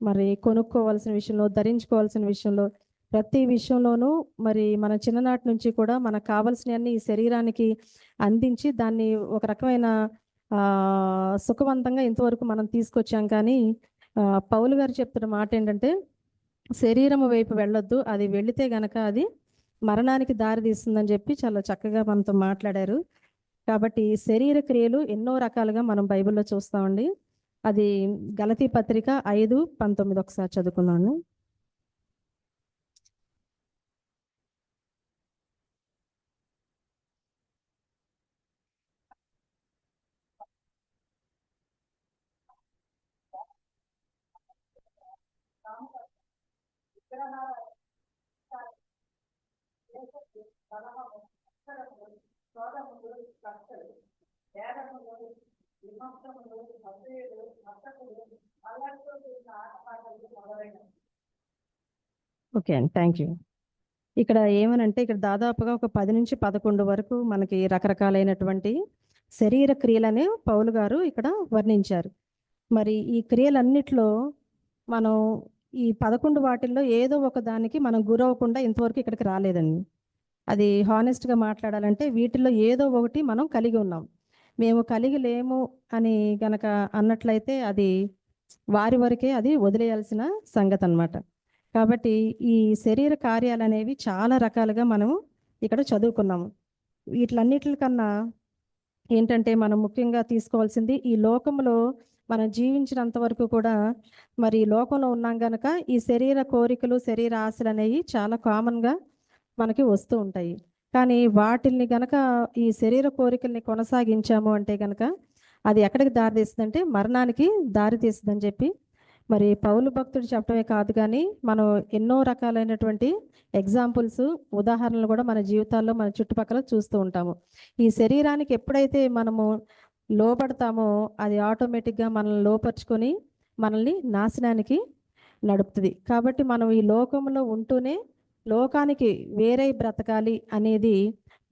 మరి కొనుక్కోవాల్సిన విషయంలో, ధరించుకోవాల్సిన విషయంలో, ప్రతి విషయంలోనూ మరి మన చిన్ననాటి నుంచి కూడా మనకు కావాల్సినవన్నీ ఈ శరీరానికి అందించి దాన్ని ఒక రకమైన సుఖవంతంగా ఇంతవరకు మనం తీసుకొచ్చాం. కానీ పౌలు గారు చెప్తున్న మాట ఏంటంటే, శరీరము వైపు వెళ్ళొద్దు, అది వెళితే గనక అది మరణానికి దారి తీస్తుందని చెప్పి చాలా చక్కగా మనతో మాట్లాడారు. కాబట్టి శరీర క్రియలు ఎన్నో రకాలుగా మనం బైబిల్లో చూస్తామండి. అది గలతీ పత్రిక 5:19 ఒకసారి చదువుకున్నాను. ఓకే అండి, థ్యాంక్ యూ. ఇక్కడ ఏమనంటే, ఇక్కడ దాదాపుగా ఒక 10 నుంచి 11 వరకు మనకి రకరకాలైనటువంటి శరీర క్రియలని పౌలు గారు ఇక్కడ వర్ణించారు. మరి ఈ క్రియలన్నిట్లో మనం ఈ 11 వాటిల్లో ఏదో ఒక దానికి మనం గురవకుండా ఇంతవరకు ఇక్కడికి రాలేదండి. అది హానెస్ట్గా మాట్లాడాలంటే వీటిల్లో ఏదో ఒకటి మనం కలిగి ఉన్నాం. మేము కలిగి లేము అని గనక అన్నట్లయితే అది వారి వరకే అది వదిలేయాల్సిన సంగతి అన్నమాట. కాబట్టి ఈ శరీర కార్యాలు అనేవి చాలా రకాలుగా మనం ఇక్కడ చదువుకున్నాము. వీటిలన్నిటికన్నా ఏంటంటే మనం ముఖ్యంగా తీసుకోవాల్సింది, ఈ లోకంలో మనం జీవించినంత వరకు కూడా మరి ఈ లోకంలో ఉన్నాం గనక ఈ శరీర కోరికలు, శరీర ఆశలు అనేవి చాలా కామన్గా మనకి వస్తూ ఉంటాయి. కానీ వాటిల్ని గనక, ఈ శరీర కోరికల్ని కొనసాగించాము అంటే గనక అది ఎక్కడికి దారి తీస్తుందంటే మరణానికి దారి తీస్తుందని చెప్పి మరి పౌలు భక్తుడు చెప్పడమే కాదు, కానీ మనం ఎన్నో రకాలైనటువంటి ఎగ్జాంపుల్స్, ఉదాహరణలు కూడా మన జీవితాల్లో మన చుట్టుపక్కల చూస్తూ ఉంటాము. ఈ శరీరానికి ఎప్పుడైతే మనము లోపడతామో అది ఆటోమేటిక్గా మనల్ని లోపరుచుకొని మనల్ని నాశనానికి నడుపుతుంది. కాబట్టి మనం ఈ లోకంలో ఉంటూనే లోకానికి వేరే బ్రతకాలి అనేది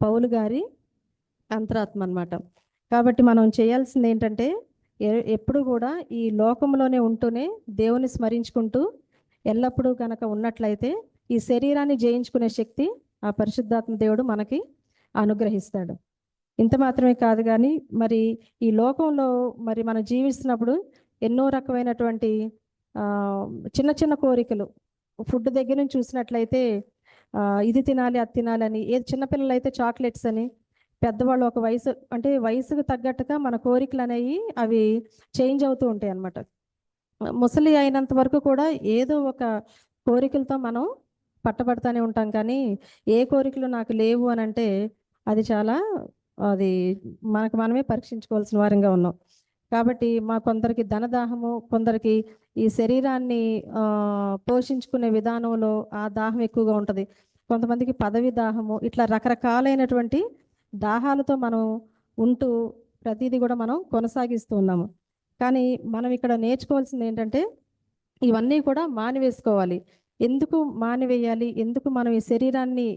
పౌలు గారి అంతరాత్మ అన్నమాట. కాబట్టి మనం చేయాల్సింది ఏంటంటే, ఎప్పుడు కూడా ఈ లోకంలోనే ఉంటూనే దేవుని స్మరించుకుంటూ ఎల్లప్పుడూ కనుక ఉన్నట్లయితే ఈ శరీరాన్ని జయించుకునే శక్తి ఆ పరిశుద్ధాత్మ దేవుడు మనకి అనుగ్రహిస్తాడు. ఇంత మాత్రమే కాదు, కానీ మరి ఈ లోకంలో మరి మనం జీవిస్తున్నప్పుడు ఎన్నో రకమైనటువంటి చిన్న చిన్న కోరికలు, ఫుడ్ దగ్గర నుంచి చూసినట్లయితే ఇది తినాలి, అది తినాలని, ఏది చిన్నపిల్లలు అయితే చాక్లెట్స్ అని, పెద్దవాళ్ళు ఒక వయసు అంటే వయసుకు తగ్గట్టుగా మన కోరికలు అనేవి అవి చేంజ్ అవుతూ ఉంటాయి అన్నమాట. ముసలి అయినంత వరకు కూడా ఏదో ఒక కోరికలతో మనం పట్టబడతానే ఉంటాం. కానీ ఏ కోరికలు నాకు లేవు అని అంటే అది చాలా, అది మనకు మనమే పరీక్షించుకోవాల్సిన వారంగా ఉన్నాం. కాబట్టి కొందరికి ధనదాహము, కొందరికి ఈ శరీరాన్ని పోషించుకునే విధానంలో ఆ దాహం ఎక్కువగా ఉంటుంది. కొంతమందికి పదవి దాహము, ఇట్లా రకరకాలైనటువంటి దాహాలతో మనం ఉంటూ ప్రతిదీ కూడా మనం కొనసాగిస్తూ ఉన్నాము. కానీ మనం ఇక్కడ నేర్చుకోవాల్సింది ఏంటంటే, ఇవన్నీ కూడా మానివేసుకోవాలి. ఎందుకు మానివేయాలి, ఎందుకు మనం ఈ శరీరాన్ని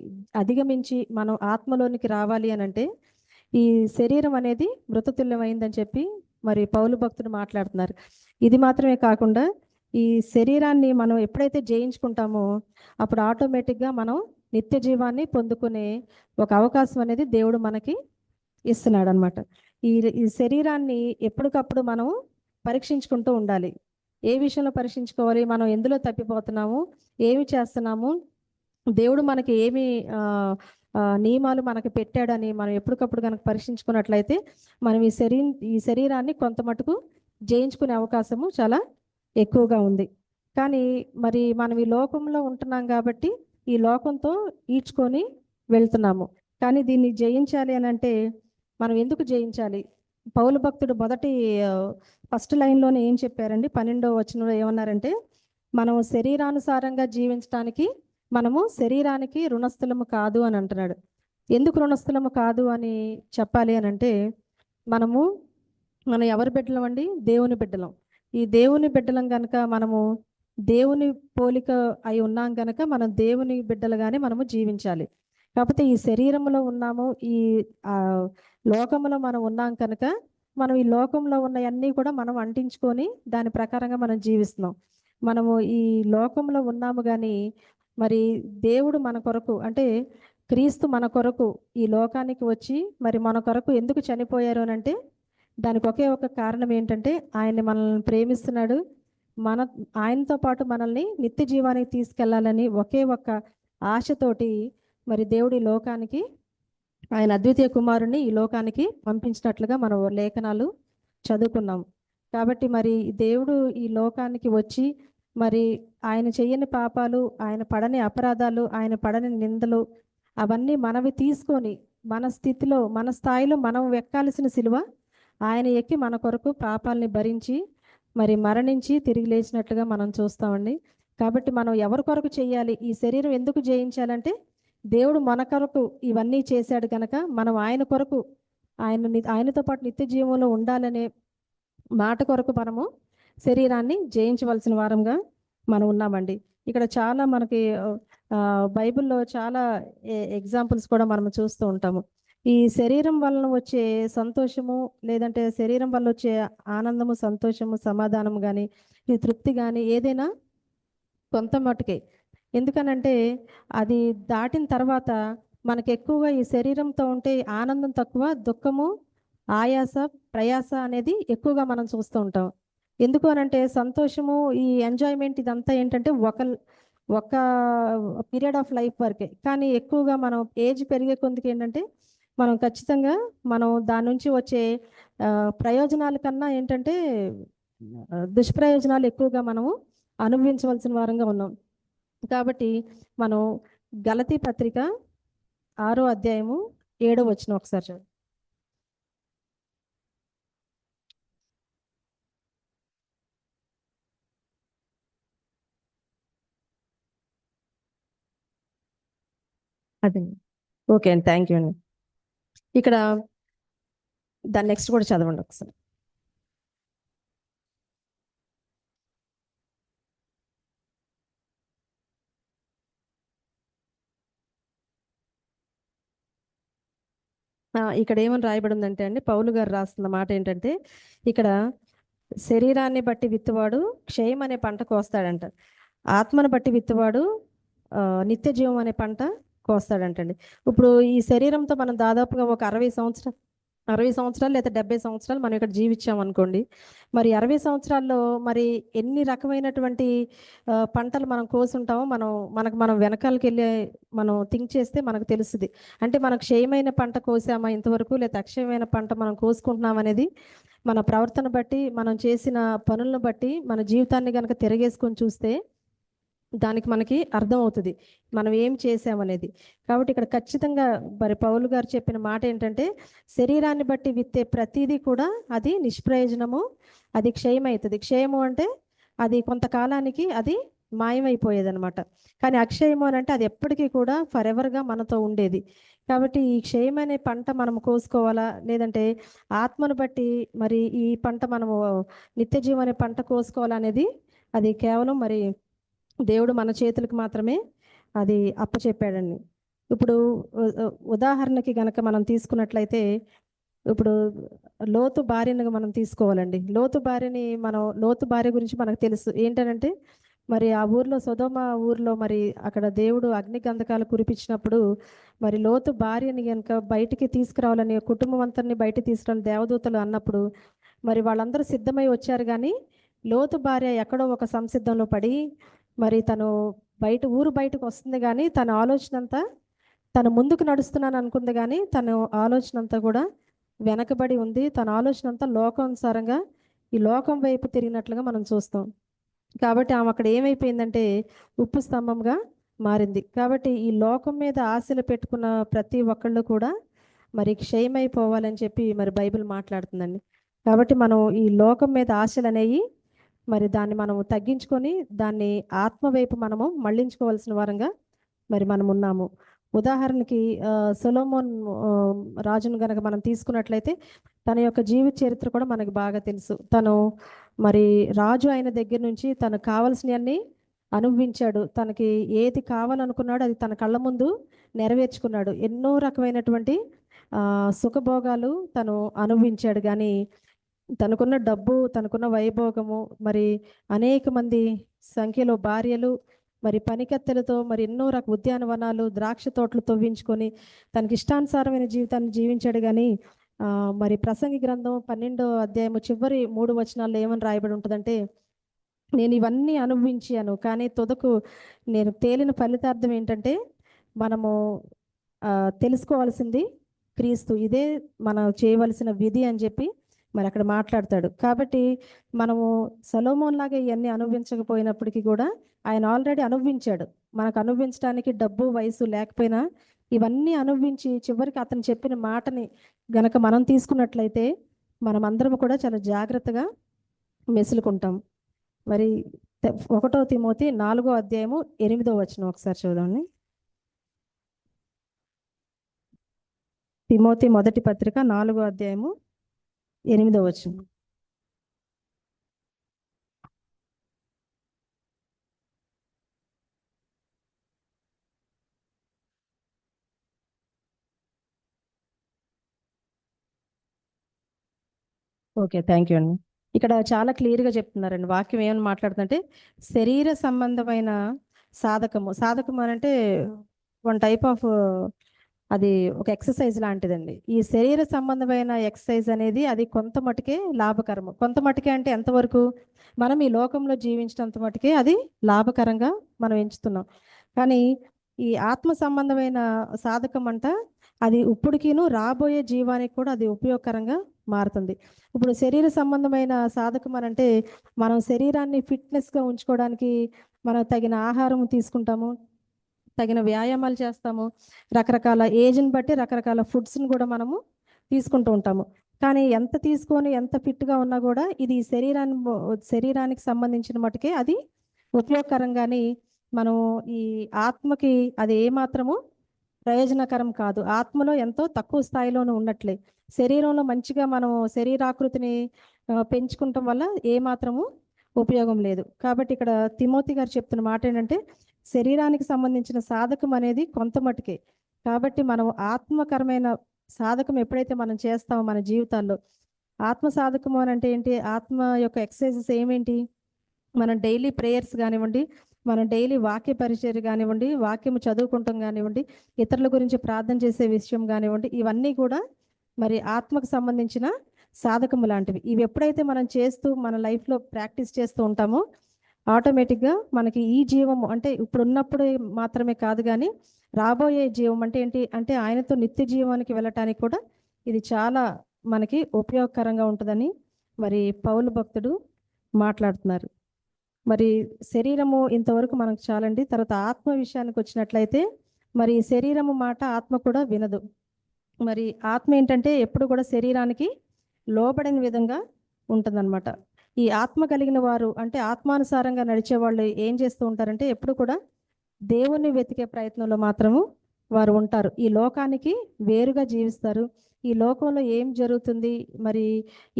అధిగమించి మనం ఆత్మలోనికి రావాలి అని అంటే, ఈ శరీరం అనేది మృతతుల్యమైందని చెప్పి మరి పౌలు భక్తుడు మాట్లాడుతున్నారు. ఇది మాత్రమే కాకుండా ఈ శరీరాన్ని మనం ఎప్పుడైతే జయించుకుంటామో అప్పుడు ఆటోమేటిక్గా మనం నిత్య జీవాన్ని పొందుకునే ఒక అవకాశం అనేది దేవుడు మనకి ఇస్తున్నాడు అనమాట. ఈ శరీరాన్ని ఎప్పటికప్పుడు మనం పరీక్షించుకుంటూ ఉండాలి. ఏ విషయంలో పరీక్షించుకోవాలి, మనం ఎందులో తప్పిపోతున్నాము, ఏమి చేస్తున్నాము, దేవుడు మనకి ఏమి నియమాలు మనకి పెట్టాడని మనం ఎప్పటికప్పుడు కనుక పరీక్షించుకున్నట్లయితే మనం ఈ శరీరాన్ని కొంత మటుకు జయించుకునే అవకాశము చాలా ఎక్కువగా ఉంది. కానీ మరి మనం ఈ లోకంలో ఉంటున్నాం కాబట్టి ఈ లోకంతో ఈడ్చుకొని వెళ్తున్నాము. కానీ దీన్ని జయించాలి అని అంటే మనం ఎందుకు జయించాలి? పౌలు భక్తుడు ఫస్ట్ లైన్లోనే ఏం చెప్పారండి, 12వ వచనంలో ఏమన్నారంటే, మనం శరీరానుసారంగా జీవించడానికి మనము శరీరానికి రుణస్థులము కాదు అని అంటున్నాడు. ఎందుకు రుణస్థులము కాదు అని చెప్పాలి అని అంటే, మనం ఎవరి బిడ్డలం అండి? దేవుని బిడ్డలం. ఈ దేవుని బిడ్డలం కనుక మనము దేవుని పోలిక అయి ఉన్నాం కనుక మనం దేవుని బిడ్డలుగానే మనము జీవించాలి. కాకపోతే ఈ శరీరంలో ఉన్నాము, ఈ లోకంలో మనం ఉన్నాం కనుక మనం ఈ లోకంలో ఉన్నవన్నీ కూడా మనం అంటించుకొని దాని ప్రకారంగా మనం జీవిస్తున్నాం. మనము ఈ లోకంలో ఉన్నాము, కానీ మరి దేవుడు మన కొరకు అంటే క్రీస్తు మన కొరకు ఈ లోకానికి వచ్చి మరి మన కొరకు ఎందుకు చనిపోయారు అని అంటే, దానికి ఒకే ఒక కారణం ఏంటంటే ఆయన మనల్ని ప్రేమిస్తున్నాడు, ఆయనతో పాటు మనల్ని నిత్య జీవానికి తీసుకెళ్లాలని ఒకే ఒక్క ఆశతోటి మరి దేవుడి లోకానికి ఆయన అద్వితీయ కుమారుని ఈ లోకానికి పంపించినట్లుగా మనం లేఖనాలు చదువుకున్నాం. కాబట్టి మరి దేవుడు ఈ లోకానికి వచ్చి మరి ఆయన చెయ్యని పాపాలు, ఆయన పడని అపరాధాలు, ఆయన పడని నిందలు అవన్నీ మనవి తీసుకొని మన స్థితిలో మన స్థాయిలో మనం ఎక్కాల్సిన సిలువ ఆయన ఎక్కి మన కొరకు పాపాలని భరించి మరి మరణించి తిరిగి లేచినట్లుగా మనం చూస్తామండి. కాబట్టి మనం ఎవరి కొరకు చేయాలి, ఈ శరీరం ఎందుకు జయించాలంటే దేవుడు మన కొరకు ఇవన్నీ చేశాడు కనుక మనం ఆయన కొరకు ఆయనతో పాటు నిత్య జీవంలో ఉండాలనే మాట కొరకు మనము శరీరాన్ని జయించవలసిన వారంగా మనం ఉన్నామండి. ఇక్కడ చాలా మనకి బైబిల్లో చాలా ఎగ్జాంపుల్స్ కూడా మనం చూస్తూ ఉంటాము. ఈ శరీరం వలన వచ్చే సంతోషము, లేదంటే శరీరం వల్ల వచ్చే ఆనందము, సంతోషము, సమాధానం కానీ ఈ తృప్తి కానీ ఏదైనా కొంత మటుకే. ఎందుకనంటే అది దాటిన తర్వాత మనకు ఎక్కువగా ఈ శరీరంతో ఉంటే ఆనందం తక్కువ, దుఃఖము, ఆయాస, ప్రయాస అనేది ఎక్కువగా మనం చూస్తూ ఉంటాం. ఎందుకు అనంటే సంతోషము, ఈ ఎంజాయ్మెంట్ ఇదంతా ఏంటంటే ఒక పీరియడ్ ఆఫ్ లైఫ్ వరకే. కానీ ఎక్కువగా మనం ఏజ్ పెరిగే కొద్దికి ఏంటంటే మనం ఖచ్చితంగా మనం దాని నుంచి వచ్చే ప్రయోజనాల కన్నా ఏంటంటే దుష్ప్రయోజనాలు ఎక్కువగా మనము అనుభవించవలసిన వారంగా ఉన్నాం. కాబట్టి మనం గలతీ పత్రిక 6వ అధ్యాయము 7వ వచనం ఒకసారి చూడండి. అదే, ఓకే అండి, థ్యాంక్ యూ అండి. ఇక్కడ దాని నెక్స్ట్ కూడా చదవండి ఒకసారి. ఇక్కడ ఏమని రాయబడి ఉందంటే అండి, పౌలు గారు రాస్తున్న మాట ఏంటంటే ఇక్కడ శరీరాన్ని బట్టి విత్తువాడు క్షయం అనే పంట కోస్తాడంట, ఆత్మను బట్టి విత్తువాడు నిత్య జీవం అనే పంట కోస్తాడంటండి. ఇప్పుడు ఈ శరీరంతో మనం దాదాపుగా ఒక 60 సంవత్సరాలు లేదా 70 సంవత్సరాలు మనం ఇక్కడ జీవించాం అనుకోండి. మరి 60 సంవత్సరాల్లో మరి ఎన్ని రకమైనటువంటి పంటలు మనం కోసుంటామో మనం వెనకాలకి వెళ్ళి మనం థింక్ చేస్తే మనకు తెలుస్తుంది. అంటే మనకు క్షయమైన పంట కోసామా ఇంతవరకు, లేదా అక్షయమైన పంట మనం కోసుకుంటున్నాం అనేది మన ప్రవర్తన బట్టి, మనం చేసిన పనులను బట్టి మన జీవితాన్ని కనుక తిరగేసుకొని చూస్తే దానికి మనకి అర్థం అవుతుంది మనం ఏం చేసామనేది. కాబట్టి ఇక్కడ ఖచ్చితంగా మరి పౌలు గారు చెప్పిన మాట ఏంటంటే శరీరాన్ని బట్టి విత్తే ప్రతిదీ కూడా అది నిష్ప్రయోజనము, అది క్షయమవుతుంది. క్షయము అంటే అది కొంతకాలానికి అది మాయమైపోయేది అనమాట. కానీ అక్షయము అని అంటే అది ఎప్పటికీ కూడా ఫరెవర్గా మనతో ఉండేది. కాబట్టి ఈ క్షయమనే పంట మనం కోసుకోవాలా, లేదంటే ఆత్మను బట్టి మరి ఈ పంట మనము నిత్య జీవం అనే పంట కోసుకోవాలా అనేది అది కేవలం మరి దేవుడు మన చేతులకు మాత్రమే అది అప్పచెప్పాడండి. ఇప్పుడు ఉదాహరణకి గనక మనం తీసుకున్నట్లయితే ఇప్పుడు లోతు భార్యను మనం తీసుకోవాలండి. లోతు భార్య గురించి మనకు తెలుసు ఏంటనంటే మరి ఆ ఊర్లో సొదొమ ఊర్లో మరి అక్కడ దేవుడు అగ్ని గంధకాలు కురిపించినప్పుడు మరి లోతు భార్యని కనుక బయటికి తీసుకురావాలని, కుటుంబం అంతరిని బయటికి తీసుకురావాలని దేవదూతలు అన్నప్పుడు మరి వాళ్ళందరూ సిద్ధమై వచ్చారు. కానీ లోతు భార్య ఎక్కడో ఒక సంసిద్ధంలో పడి మరి తను ఊరు బయటకు వస్తుంది, కానీ తన ఆలోచన అంతా తను ముందుకు నడుస్తున్నాను అనుకుంది, కానీ తన ఆలోచన అంతా కూడా వెనకబడి ఉంది. తన ఆలోచన అంతా లోకానుసారంగా ఈ లోకం వైపు తిరిగినట్లుగా మనం చూస్తాం. కాబట్టి ఆమె అక్కడ ఏమైపోయిందంటే ఉప్పు స్తంభంగా మారింది. కాబట్టి ఈ లోకం మీద ఆశలు పెట్టుకున్న ప్రతి ఒక్కళ్ళు కూడా మరి క్షయమైపోవాలని చెప్పి మరి బైబిల్ మాట్లాడుతుందండి. కాబట్టి మనం ఈ లోకం మీద ఆశలు అనేవి మరి దాన్ని మనము తగ్గించుకొని దాన్ని ఆత్మ వైపు మనము మళ్ళించుకోవాల్సిన వారంగా మరి మనం ఉన్నాము. ఉదాహరణకి సొలొమోన్ రాజును గనక మనం తీసుకున్నట్లయితే తన యొక్క జీవిత చరిత్ర కూడా మనకు బాగా తెలుసు. తను మరి రాజు అయిన దగ్గర నుంచి తనకు కావాల్సినవన్నీ అనుభవించాడు. తనకి ఏది కావాలనుకున్నాడో అది తన కళ్ళ ముందు నెరవేర్చుకున్నాడు. ఎన్నో రకమైనటువంటి సుఖభోగాలు తను అనుభవించాడు. కానీ తనకున్న డబ్బు, తనకున్న వైభోగము, మరి అనేక మంది సంఖ్యలో భార్యలు, మరి పనికత్తెలతో మరి ఎన్నో ఉద్యానవనాలు, ద్రాక్ష తోటలు తవ్వించుకొని తనకి ఇష్టానుసారమైన జీవితాన్ని జీవించాడు. కానీ మరి ప్రసంగి గ్రంథం 12వ అధ్యాయము చివరి 3 వచనాల్లో ఏమని రాయబడి ఉంటుందంటే, నేను ఇవన్నీ అనుభవించాను కానీ తుదకు నేను తేలిన ఫలితార్థం ఏంటంటే మనము తెలుసుకోవాల్సింది క్రీస్తు, ఇదే మనం చేయవలసిన విధి అని చెప్పి మరి అక్కడ మాట్లాడతాడు. కాబట్టి మనము సొలొమోన్ లాగా ఇవన్నీ అనుభవించకపోయినప్పటికీ కూడా ఆయన ఆల్రెడీ అనుభవించాడు. మనకు అనుభవించడానికి డబ్బు వయసు లేకపోయినా ఇవన్నీ అనుభవించి చివరికి అతను చెప్పిన మాటని గనక మనం తీసుకున్నట్లయితే మనం అందరం కూడా చాలా జాగ్రత్తగా మెసులుకుంటాం. మరి 1 తిమోతి 4వ అధ్యాయము 8వ వచనం ఒకసారి చూడండి. తిమోతి మొదటి పత్రిక 4వ అధ్యాయము 8వ వచనం. ఓకే, థ్యాంక్ యూ అండి. ఇక్కడ చాలా క్లియర్గా చెప్తున్నారండి. వాక్యం ఏమని మాట్లాడుతుందంటే శరీర సంబంధమైన సాధకము అని అంటే వన్ టైప్ ఆఫ్ అది ఒక ఎక్సర్సైజ్ లాంటిదండి. ఈ శరీర సంబంధమైన ఎక్సర్సైజ్ అనేది అది కొంత మటుకే లాభకరము. కొంత మటుకే అంటే ఎంతవరకు, మనం ఈ లోకంలో జీవించినంత మటుకే అది లాభకరంగా మనం ఎంచుతున్నాం. కానీ ఈ ఆత్మ సంబంధమైన సాధకం అంట అది ఇప్పటికీను రాబోయే జీవానికి కూడా అది ఉపయోగకరంగా మారుతుంది. ఇప్పుడు శరీర సంబంధమైన సాధకం అని అంటే మనం శరీరాన్ని ఫిట్నెస్గా ఉంచుకోవడానికి మనం తగిన ఆహారం తీసుకుంటాము, తగిన వ్యాయామాలు చేస్తాము, రకరకాల ఏజ్ని బట్టి రకరకాల ఫుడ్స్ని కూడా మనము తీసుకుంటూ ఉంటాము. కానీ ఎంత తీసుకొని ఎంత ఫిట్గా ఉన్నా కూడా ఇది శరీరానికి సంబంధించిన మటుకే అది ఉపయోగకరంగాని మనం ఈ ఆత్మకి అది ఏమాత్రము ప్రయోజనకరం కాదు. ఆత్మలో ఎంతో తక్కువ స్థాయిలోనూ ఉన్నట్లే శరీరంలో మంచిగా మనం శరీరాకృతిని పెంచుకుంటాం వల్ల ఏమాత్రము ఉపయోగం లేదు. కాబట్టి ఇక్కడ తిమోతి గారు చెప్తున్న మాట ఏంటంటే శరీరానికి సంబంధించిన సాధకం అనేది కొంత మటుకే. కాబట్టి మనం ఆత్మకరమైన సాధకం ఎప్పుడైతే మనం చేస్తామో మన జీవితాల్లో, ఆత్మ సాధకము అని అంటే ఏంటి, ఆత్మ యొక్క ఎక్సర్సైజెస్ ఏమేంటి, మనం డైలీ ప్రేయర్స్ కానివ్వండి, మనం డైలీ వాక్య పరిచర్య కానివ్వండి, వాక్యము చదువుకుంటాం కానివ్వండి, ఇతరుల గురించి ప్రార్థన చేసే విషయం కానివ్వండి, ఇవన్నీ కూడా మరి ఆత్మకు సంబంధించిన సాధకము లాంటివి. ఇవి ఎప్పుడైతే మనం చేస్తూ మన లైఫ్లో ప్రాక్టీస్ చేస్తూ ఉంటామో ఆటోమేటిక్గా మనకి ఈ జీవము అంటే ఇప్పుడు ఉన్నప్పుడు మాత్రమే కాదు కానీ రాబోయే జీవం అంటే ఏంటి అంటే ఆయనతో నిత్య జీవానికి వెళ్ళటానికి కూడా ఇది చాలా మనకి ఉపయోగకరంగా ఉంటుందని మరి పౌలు భక్తుడు మాట్లాడుతున్నారు. మరి శరీరము ఇంతవరకు మనకు చాలండి. తర్వాత ఆత్మ విషయానికి వచ్చినట్లయితే మరి శరీరము మాట ఆత్మ కూడా వినదు. మరి ఆత్మ ఏంటంటే ఎప్పుడు కూడా శరీరానికి లోబడిన విధంగా ఉంటుందన్నమాట. ఈ ఆత్మ కలిగిన వారు అంటే ఆత్మానుసారంగా నడిచే వాళ్ళు ఏం చేస్తూ ఉంటారంటే ఎప్పుడు కూడా దేవుణ్ణి వెతికే ప్రయత్నంలో మాత్రము వారు ఉంటారు. ఈ లోకానికి వేరుగా జీవిస్తారు. ఈ లోకంలో ఏం జరుగుతుంది మరి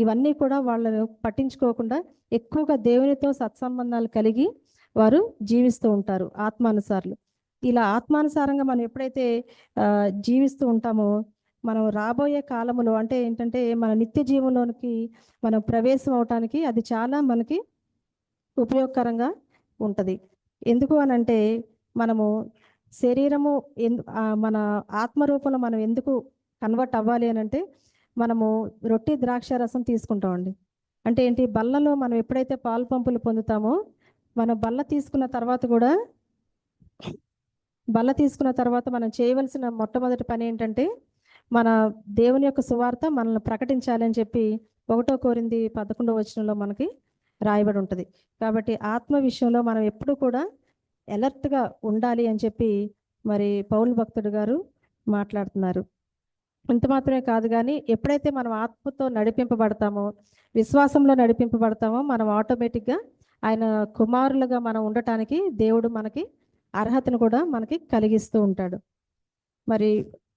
ఇవన్నీ కూడా వాళ్ళను పట్టించుకోకుండా ఎక్కువగా దేవునితో సత్సంబంధాలు కలిగి వారు జీవిస్తూ ఉంటారు ఆత్మానుసారులు. ఇలా ఆత్మానుసారంగా మనం ఎప్పుడైతే జీవిస్తూ ఉంటామో మనం రాబోయే కాలములో అంటే ఏంటంటే మన నిత్య జీవంలోనికి మనం ప్రవేశం అవటానికి అది చాలా మనకి ఉపయోగకరంగా ఉంటుంది. ఎందుకు అని అంటే మనము శరీరము మన ఆత్మరూపంలో మనం ఎందుకు కన్వర్ట్ అవ్వాలి అని అంటే మనము రొట్టె ద్రాక్ష రసం తీసుకుంటామండి. అంటే ఏంటి, బల్లలో మనం ఎప్పుడైతే పాలు పంపులు పొందుతామో మనం బల్ల తీసుకున్న తర్వాత మనం చేయవలసిన మొట్టమొదటి పని ఏంటంటే మన దేవుని యొక్క సువార్త మనల్ని ప్రకటించాలి అని చెప్పి 1 కొరింథీ 11వ వచనంలో మనకి రాయబడి ఉంటుంది. కాబట్టి ఆత్మ విషయంలో మనం ఎప్పుడు కూడా అలర్ట్గా ఉండాలి అని చెప్పి మరి పౌలు భక్తుడు గారు మాట్లాడుతున్నారు. ఇంత మాత్రమే కాదు కానీ ఎప్పుడైతే మనం ఆత్మతో నడిపింపబడతామో విశ్వాసంలో నడిపింపబడతామో మనం ఆటోమేటిక్గా ఆయన కుమారులుగా మనం ఉండటానికి దేవుడు మనకి అర్హతను కూడా మనకి కలిగిస్తూ ఉంటాడు. మరి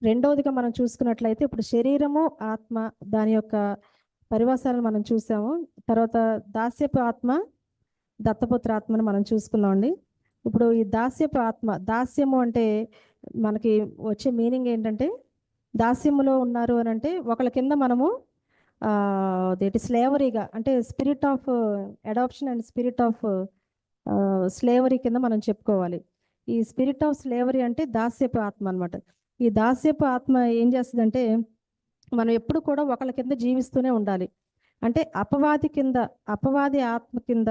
రెండవదిగా మనం చూసుకున్నట్లయితే ఇప్పుడు శరీరము ఆత్మ దాని యొక్క పరివాసాలను మనం చూసాము. తర్వాత దాస్యపు ఆత్మ దత్తపుత్ర ఆత్మను మనం చూసుకున్నామండి. ఇప్పుడు ఈ దాస్యపు ఆత్మ, దాస్యము అంటే మనకి వచ్చే మీనింగ్ ఏంటంటే దాస్యములో ఉన్నారు అని అంటే ఒకళ్ళ కింద మనము స్లేవరీగా అంటే spirit of adoption and spirit of slavery కింద మనం చెప్పుకోవాలి. ఈ స్పిరిట్ ఆఫ్ స్లేవరీ అంటే దాస్యపు ఆత్మ అనమాట. ఈ దాస్యపు ఆత్మ ఏం చేస్తుందంటే మనం ఎప్పుడు కూడా ఒకళ్ళ కింద జీవిస్తూనే ఉండాలి. అంటే అపవాది ఆత్మ కింద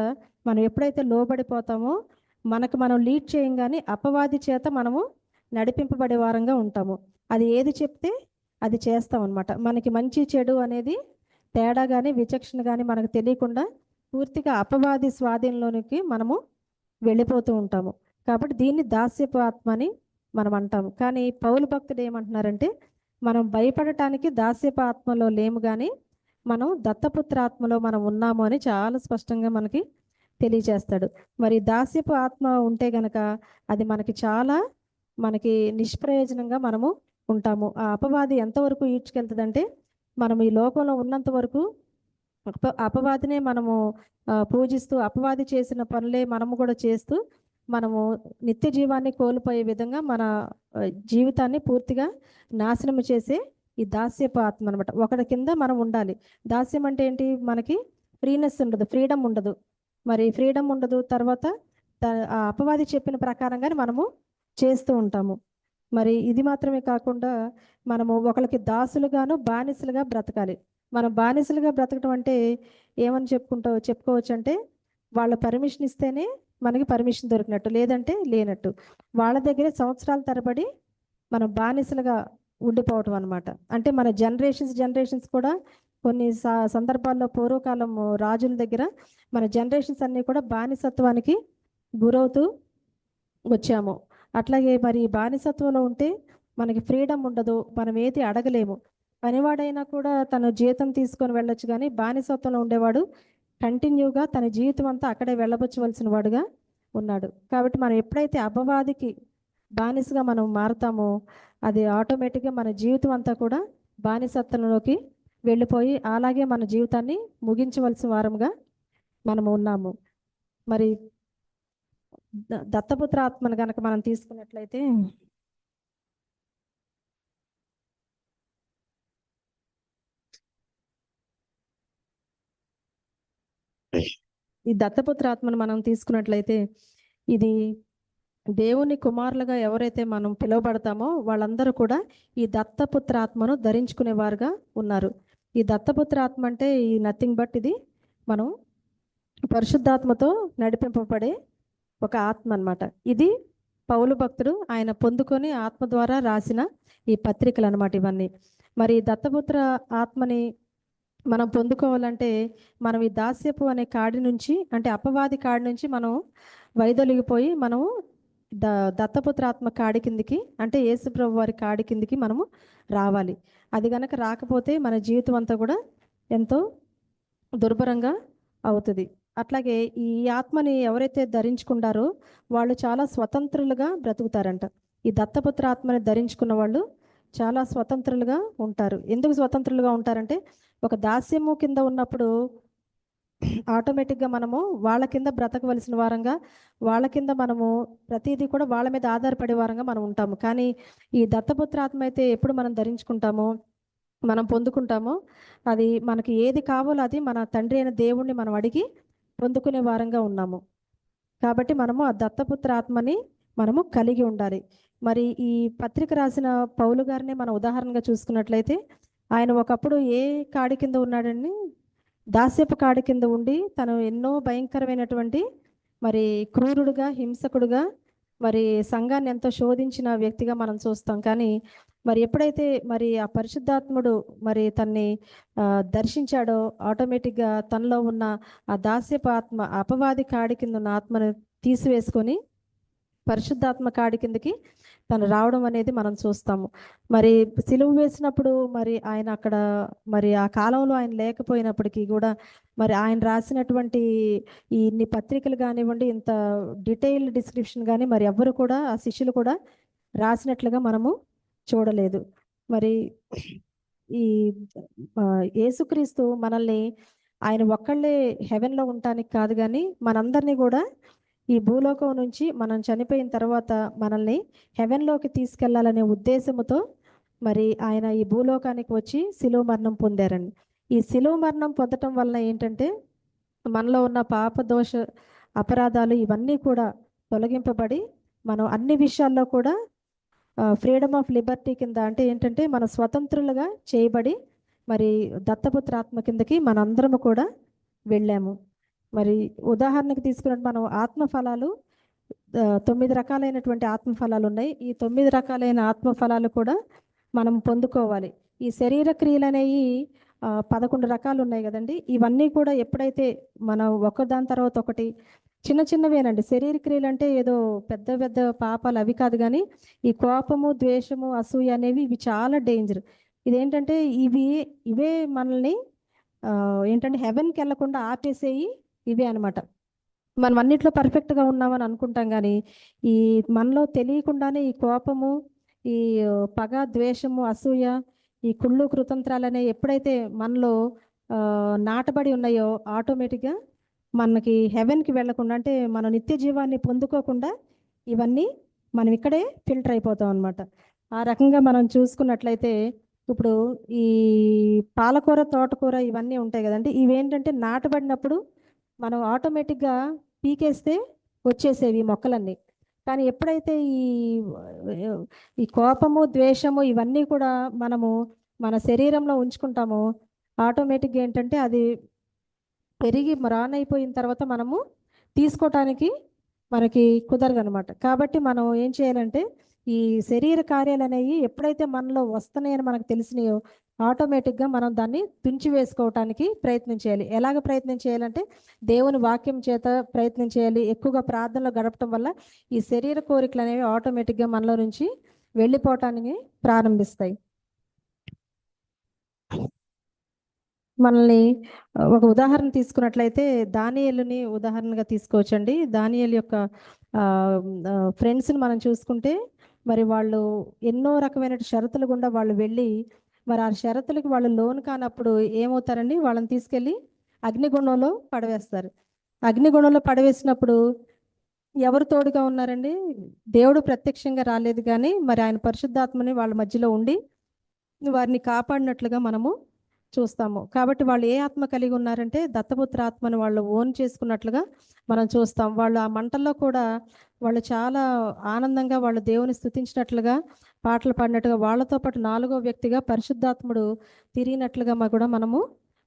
మనం ఎప్పుడైతే లోబడిపోతామో మనకు మనం లీడ్ చేయంగానే అపవాది చేత మనము నడిపింపబడే వారంగా ఉంటాము. అది ఏది చెప్తే అది చేస్తాం అనమాట. మనకి మంచి చెడు అనేది తేడా కానీ విచక్షణ కానీ మనకు తెలియకుండా పూర్తిగా అపవాది స్వాధీనంలోనికి మనము వెళ్ళిపోతూ ఉంటాము. కాబట్టి దీన్ని దాస్యపు ఆత్మ అని మనం అంటాము. కానీ పౌలు భక్తుడు ఏమంటున్నారంటే మనం భయపడటానికి దాస్యపు ఆత్మలో లేము కానీ మనం దత్తపుత్ర ఆత్మలో మనం ఉన్నాము అని చాలా స్పష్టంగా మనకి తెలియజేస్తాడు. మరి దాస్యపు ఆత్మ ఉంటే గనక అది మనకి నిష్ప్రయోజనంగా మనము ఉంటాము. ఆ అపవాది ఎంతవరకు ఈడ్చుకెళ్తుందంటే మనం ఈ లోకంలో ఉన్నంత వరకు అపవాదినే మనము పూజిస్తూ అపవాది చేసిన పనులే మనము కూడా చేస్తూ మనము నిత్య జీవాన్ని కోల్పోయే విధంగా మన జీవితాన్ని పూర్తిగా నాశనం చేసే ఈ దాస్యపు ఆత్మ అనమాట. ఒకటి కింద మనం ఉండాలి. దాస్యం అంటే ఏంటి? మనకి ఫ్రీనెస్ ఉండదు, ఫ్రీడమ్ ఉండదు. మరి ఫ్రీడమ్ ఉండదు. తర్వాత ఆ అపవాది చెప్పిన ప్రకారంగానే మనము చేస్తూ ఉంటాము. మరి ఇది మాత్రమే కాకుండా మనము ఒకరికి దాసులుగాను బానిసలుగా బ్రతకాలి. మనం బానిసలుగా బ్రతకడం అంటే ఏమని చెప్పుకోవచ్చు అంటే వాళ్ళ పర్మిషన్ ఇస్తేనే మనకి పర్మిషన్ దొరికినట్టు, లేదంటే లేనట్టు. వాళ్ళ దగ్గరే సంవత్సరాల తరబడి మనం బానిసలుగా ఉండిపోవటం అనమాట. అంటే మన జనరేషన్స్ కూడా కొన్ని సందర్భాల్లో పూర్వకాలం రాజుల దగ్గర మన జనరేషన్స్ అన్నీ కూడా బానిసత్వానికి గురవుతూ వచ్చాము. అట్లాగే మరి బానిసత్వంలో ఉంటే మనకి ఫ్రీడమ్ ఉండదు, మనం ఏది అడగలేము. పనివాడైనా కూడా తను జీతం తీసుకొని వెళ్ళొచ్చు, కానీ బానిసత్వంలో ఉండేవాడు కంటిన్యూగా తన జీవితం అంతా అక్కడే వెళ్ళబుచ్చవలసిన వాడుగా ఉన్నాడు. కాబట్టి మనం ఎప్పుడైతే అపవాదికి బానిసగా మనం మారుతామో అది ఆటోమేటిక్గా మన జీవితం అంతా కూడా బానిసత్వంలోకి వెళ్ళిపోయి అలాగే మన జీవితాన్ని ముగించవలసిన వారంగా మనము ఉన్నాము. మరి దత్తపుత్ర ఆత్మను కనుక మనం తీసుకున్నట్లయితే ఈ దత్తపుత్ర ఆత్మను మనం తీసుకున్నట్లయితే ఇది దేవుని కుమారులుగా ఎవరైతే మనం పిలువబడతామో వాళ్ళందరూ కూడా ఈ దత్తపుత్ర ఆత్మను ధరించుకునేవారుగా ఉన్నారు. ఈ దత్తపుత్ర ఆత్మ అంటే ఈ నథింగ్ బట్ ఇది మనం పరిశుద్ధాత్మతో నడిపింపబడే ఒక ఆత్మ అన్నమాట. ఇది పౌలు భక్తుడు ఆయన పొందుకొని ఆత్మ ద్వారా రాసిన ఈ పత్రికలు అన్నమాట ఇవన్నీ. మరి దత్తపుత్ర ఆత్మని మనం పొందుకోవాలంటే మనం ఈ దాస్యపు అనే కాడి నుంచి, అంటే అపవాది కాడి నుంచి మనం వైదొలిగిపోయి మనము దత్తపుత్ర ఆత్మ కాడి కిందికి, అంటే యేసుప్రభు వారి కాడి కిందికి మనము రావాలి. అది గనక రాకపోతే మన జీవితం అంతా కూడా ఎంతో దుర్భరంగా అవుతుంది. అట్లాగే ఈ ఆత్మని ఎవరైతే ధరించుకుంటారో వాళ్ళు చాలా స్వతంత్రులుగా బ్రతుకుతారంట. ఈ దత్తపుత్ర ఆత్మని ధరించుకున్న వాళ్ళు చాలా స్వతంత్రులుగా ఉంటారు. ఎందుకు స్వతంత్రులుగా ఉంటారంటే ఒక దాస్యము కింద ఉన్నప్పుడు ఆటోమేటిక్గా మనము వాళ్ళ కింద బ్రతకవలసిన వారంగా, వాళ్ళ కింద మనము ప్రతిదీ కూడా వాళ్ళ మీద ఆధారపడే వారంగా మనం ఉంటాము. కానీ ఈ దత్తపుత్ర ఆత్మ అయితే ఎప్పుడు మనం ధరించుకుంటామో, మనం పొందుకుంటామో, అది మనకి ఏది కావాలో అది మన తండ్రి అయిన దేవుణ్ణి మనం అడిగి పొందుకునే వారంగా ఉన్నాము. కాబట్టి మనము ఆ దత్తపుత్ర ఆత్మని మనము కలిగి ఉండాలి. మరి ఈ పత్రిక రాసిన పౌలు గారిని మనం ఉదాహరణగా చూసుకున్నట్లయితే ఆయన ఒకప్పుడు ఏ కాడి కింద ఉన్నాడని, దాస్యపు కాడి కింద ఉండి తను ఎన్నో భయంకరమైనటువంటి మరి క్రూరుడుగా, హింసకుడుగా, మరి సంఘాన్ని ఎంతో శోధించిన వ్యక్తిగా మనం చూస్తాం. కానీ మరి ఎప్పుడైతే మరి ఆ పరిశుద్ధాత్ముడు మరి తన్ని దర్శించాడో ఆటోమేటిక్గా తనలో ఉన్న ఆ దాస్యపు ఆత్మ, అపవాది కాడి కింద ఉన్న ఆత్మను తీసివేసుకొని పరిశుద్ధాత్మ కాడి కిందకి తను రావడం అనేది మనం చూస్తాము. మరి సిలువ వేసినప్పుడు మరి ఆయన అక్కడ మరి ఆ కాలంలో ఆయన లేకపోయినప్పటికీ కూడా మరి ఆయన రాసినటువంటి ఇన్ని పత్రికలు కానివ్వండి, ఇంత డీటెయిల్ డిస్క్రిప్షన్ కానీ మరి ఎవ్వరు కూడా ఆ శిష్యులు కూడా రాసినట్లుగా మనము చూడలేదు. మరి ఈ యేసుక్రీస్తు మనల్ని ఆయన ఒక్కళ్ళే హెవెన్లో ఉండటానికి కాదు, కానీ మనందరినీ కూడా ఈ భూలోకం నుంచి మనం చనిపోయిన తర్వాత మనల్ని హెవెన్లోకి తీసుకెళ్లాలనే ఉద్దేశంతో మరి ఆయన ఈ భూలోకానికి వచ్చి శిలువ మరణం పొందారండి. ఈ శిలువ మరణం పొందటం వలన ఏంటంటే మనలో ఉన్న పాప దోష అపరాధాలు ఇవన్నీ కూడా తొలగింపబడి మనం అన్ని విషయాల్లో కూడా ఫ్రీడమ్ ఆఫ్ లిబర్టీ కింద, అంటే ఏంటంటే మన స్వతంత్రులుగా చేయబడి మరి దత్తపుత్ర ఆత్మ కిందకి మనందరము కూడా వెళ్ళాము. మరి ఉదాహరణకు తీసుకున్నట్టు మనం ఆత్మ ఫలాలు 9 రకాలైనటువంటి ఆత్మ ఫలాలు ఉన్నాయి. ఈ 9 రకాలైన ఆత్మ ఫలాలు కూడా మనం పొందుకోవాలి. ఈ శరీర క్రియలు అనేవి 11 రకాలు ఉన్నాయి కదండి. ఇవన్నీ కూడా ఎప్పుడైతే మనం ఒకదాని తర్వాత ఒకటి చిన్న చిన్నవేనండి. శరీర క్రియలు అంటే ఏదో పెద్ద పెద్ద పాపాలు అవి కాదు, కానీ ఈ కోపము, ద్వేషము, అసూయ అనేవి ఇవి చాలా డేంజర్. ఇదేంటంటే ఇవే మనల్ని ఏంటంటే హెవెన్కి వెళ్ళకుండా ఆపేసేయి ఇవే అనమాట. మనం అన్నిట్లో పర్ఫెక్ట్గా ఉన్నామని అనుకుంటాం, కానీ ఈ మనలో తెలియకుండానే ఈ కోపము, ఈ పగ, ద్వేషము, అసూయ, ఈ కుళ్ళు కృతంత్రాలు అనేవి ఎప్పుడైతే మనలో నాటబడి ఉన్నాయో ఆటోమేటిక్గా మనకి హెవెన్కి వెళ్ళకుండా, అంటే మన నిత్య జీవాన్ని పొందుకోకుండా ఇవన్నీ మనం ఇక్కడే ఫిల్టర్ అయిపోతాం అనమాట. ఆ రకంగా మనం చూసుకున్నట్లయితే ఇప్పుడు ఈ పాలకూర, తోటకూర ఇవన్నీ ఉంటాయి కదండి. ఇవేంటంటే నాటబడినప్పుడు మనం ఆటోమేటిక్గా పీకేస్తే వచ్చేసేవి ఈ మొక్కలన్నీ. కానీ ఎప్పుడైతే ఈ కోపము, ద్వేషము ఇవన్నీ కూడా మనము మన శరీరంలో ఉంచుకుంటామో ఆటోమేటిక్గా ఏంటంటే అది పెరిగి రానైపోయిన తర్వాత మనము తీసుకోవటానికి మనకి కుదరదనమాట. కాబట్టి మనం ఏం చేయాలంటే ఈ శరీర కార్యాలు అనేవి ఎప్పుడైతే మనలో వస్తున్నాయని మనకు తెలిసినాయో ఆటోమేటిక్గా మనం దాన్ని తుంచి వేసుకోవటానికి ప్రయత్నం చేయాలి. ఎలాగ ప్రయత్నం చేయాలంటే దేవుని వాక్యం చేత ప్రయత్నం చేయాలి. ఎక్కువగా ప్రార్థనలో గడపటం వల్ల ఈ శరీర కోరికలు అనేవి ఆటోమేటిక్గా మనలో నుంచి వెళ్ళిపోవటానికి ప్రారంభిస్తాయి. మనల్ని ఒక ఉదాహరణ తీసుకున్నట్లయితే దానియేలుని ఉదాహరణగా తీసుకోవచ్చండి. దానియేలు యొక్క ఫ్రెండ్స్ని మనం చూసుకుంటే మరి వాళ్ళు ఎన్నో రకమైన షరతులు గుండా వాళ్ళు వెళ్ళి మరి ఆ షరతులకు వాళ్ళు లోన్ కానప్పుడు ఏమవుతారండి, వాళ్ళని తీసుకెళ్ళి అగ్నిగుండంలో పడవేస్తారు. అగ్నిగుండంలో పడవేసినప్పుడు ఎవరు తోడుగా ఉన్నారండి? దేవుడు ప్రత్యక్షంగా రాలేదు, కానీ మరి ఆయన పరిశుద్ధాత్మని వాళ్ళ మధ్యలో ఉండి వారిని కాపాడినట్లుగా మనము చూస్తాము. కాబట్టి వాళ్ళు ఏ ఆత్మ కలిగి ఉన్నారంటే దత్తపుత్ర ఆత్మని వాళ్ళు ఓన్ చేసుకున్నట్లుగా మనం చూస్తాం. వాళ్ళు ఆ మంటల్లో కూడా వాళ్ళు చాలా ఆనందంగా వాళ్ళు దేవుని స్తుతించినట్లుగా, పాటలు పాడినట్టుగా, వాళ్ళతో పాటు 4వ వ్యక్తిగా పరిశుద్ధాత్ముడు తిరిగినట్లుగా కూడా మనము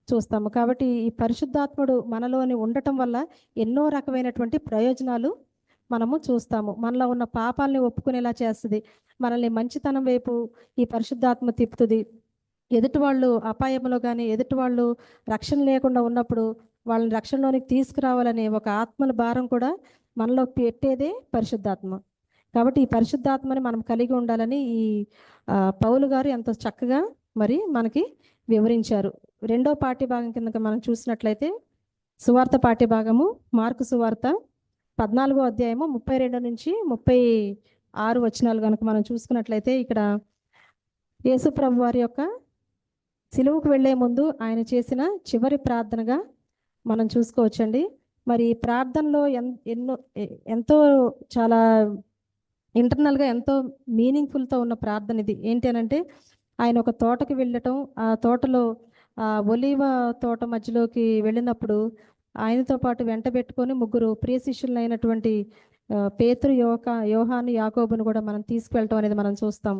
చూస్తాము. కాబట్టి ఈ పరిశుద్ధాత్ముడు మనలోని ఉండటం వల్ల ఎన్నో రకమైనటువంటి ప్రయోజనాలు మనము చూస్తాము. మనలో ఉన్న పాపాలని ఒప్పుకునేలా చేస్తుంది. మనల్ని మంచితనం వైపు ఈ పరిశుద్ధాత్మ తిప్పుతుంది. ఎదుటి వాళ్ళు అపాయంలో కానీ ఎదుటి వాళ్ళు రక్షణ లేకుండా ఉన్నప్పుడు వాళ్ళని రక్షణలోనికి తీసుకురావాలనే ఒక ఆత్మల భారం కూడా మనలో పెట్టేదే పరిశుద్ధాత్మ. కాబట్టి ఈ పరిశుద్ధాత్మని మనం కలిగి ఉండాలని ఈ పౌలు గారు ఎంతో చక్కగా మరి మనకి వివరించారు. 2వ పాఠ్యభాగం కింద మనం చూసినట్లయితే సువార్త పాఠ్యభాగము మార్కు సువార్త 14వ అధ్యాయము 32 నుంచి 36 వచనాలు కనుక మనం చూసుకున్నట్లయితే ఇక్కడ యేసు ప్రభు వారి యొక్క సిలువకు వెళ్లే ముందు ఆయన చేసిన చివరి ప్రార్థనగా మనం చూసుకోవచ్చండి. మరి ఈ ప్రార్థనలో ఎంతో చాలా ఇంటర్నల్గా ఎంతో మీనింగ్ఫుల్తో ఉన్న ప్రార్థన ఇది. ఏంటి అనంటే ఆయన ఒక తోటకి వెళ్ళటం, ఆ తోటలో ఒలీవ తోట మధ్యలోకి వెళ్ళినప్పుడు ఆయనతో పాటు వెంట పెట్టుకొని 3 ప్రియ శిష్యులైనటువంటి పేతురు, యోహాను, యాకోబును కూడా మనం తీసుకువెళ్ళటం అనేది మనం చూస్తాం.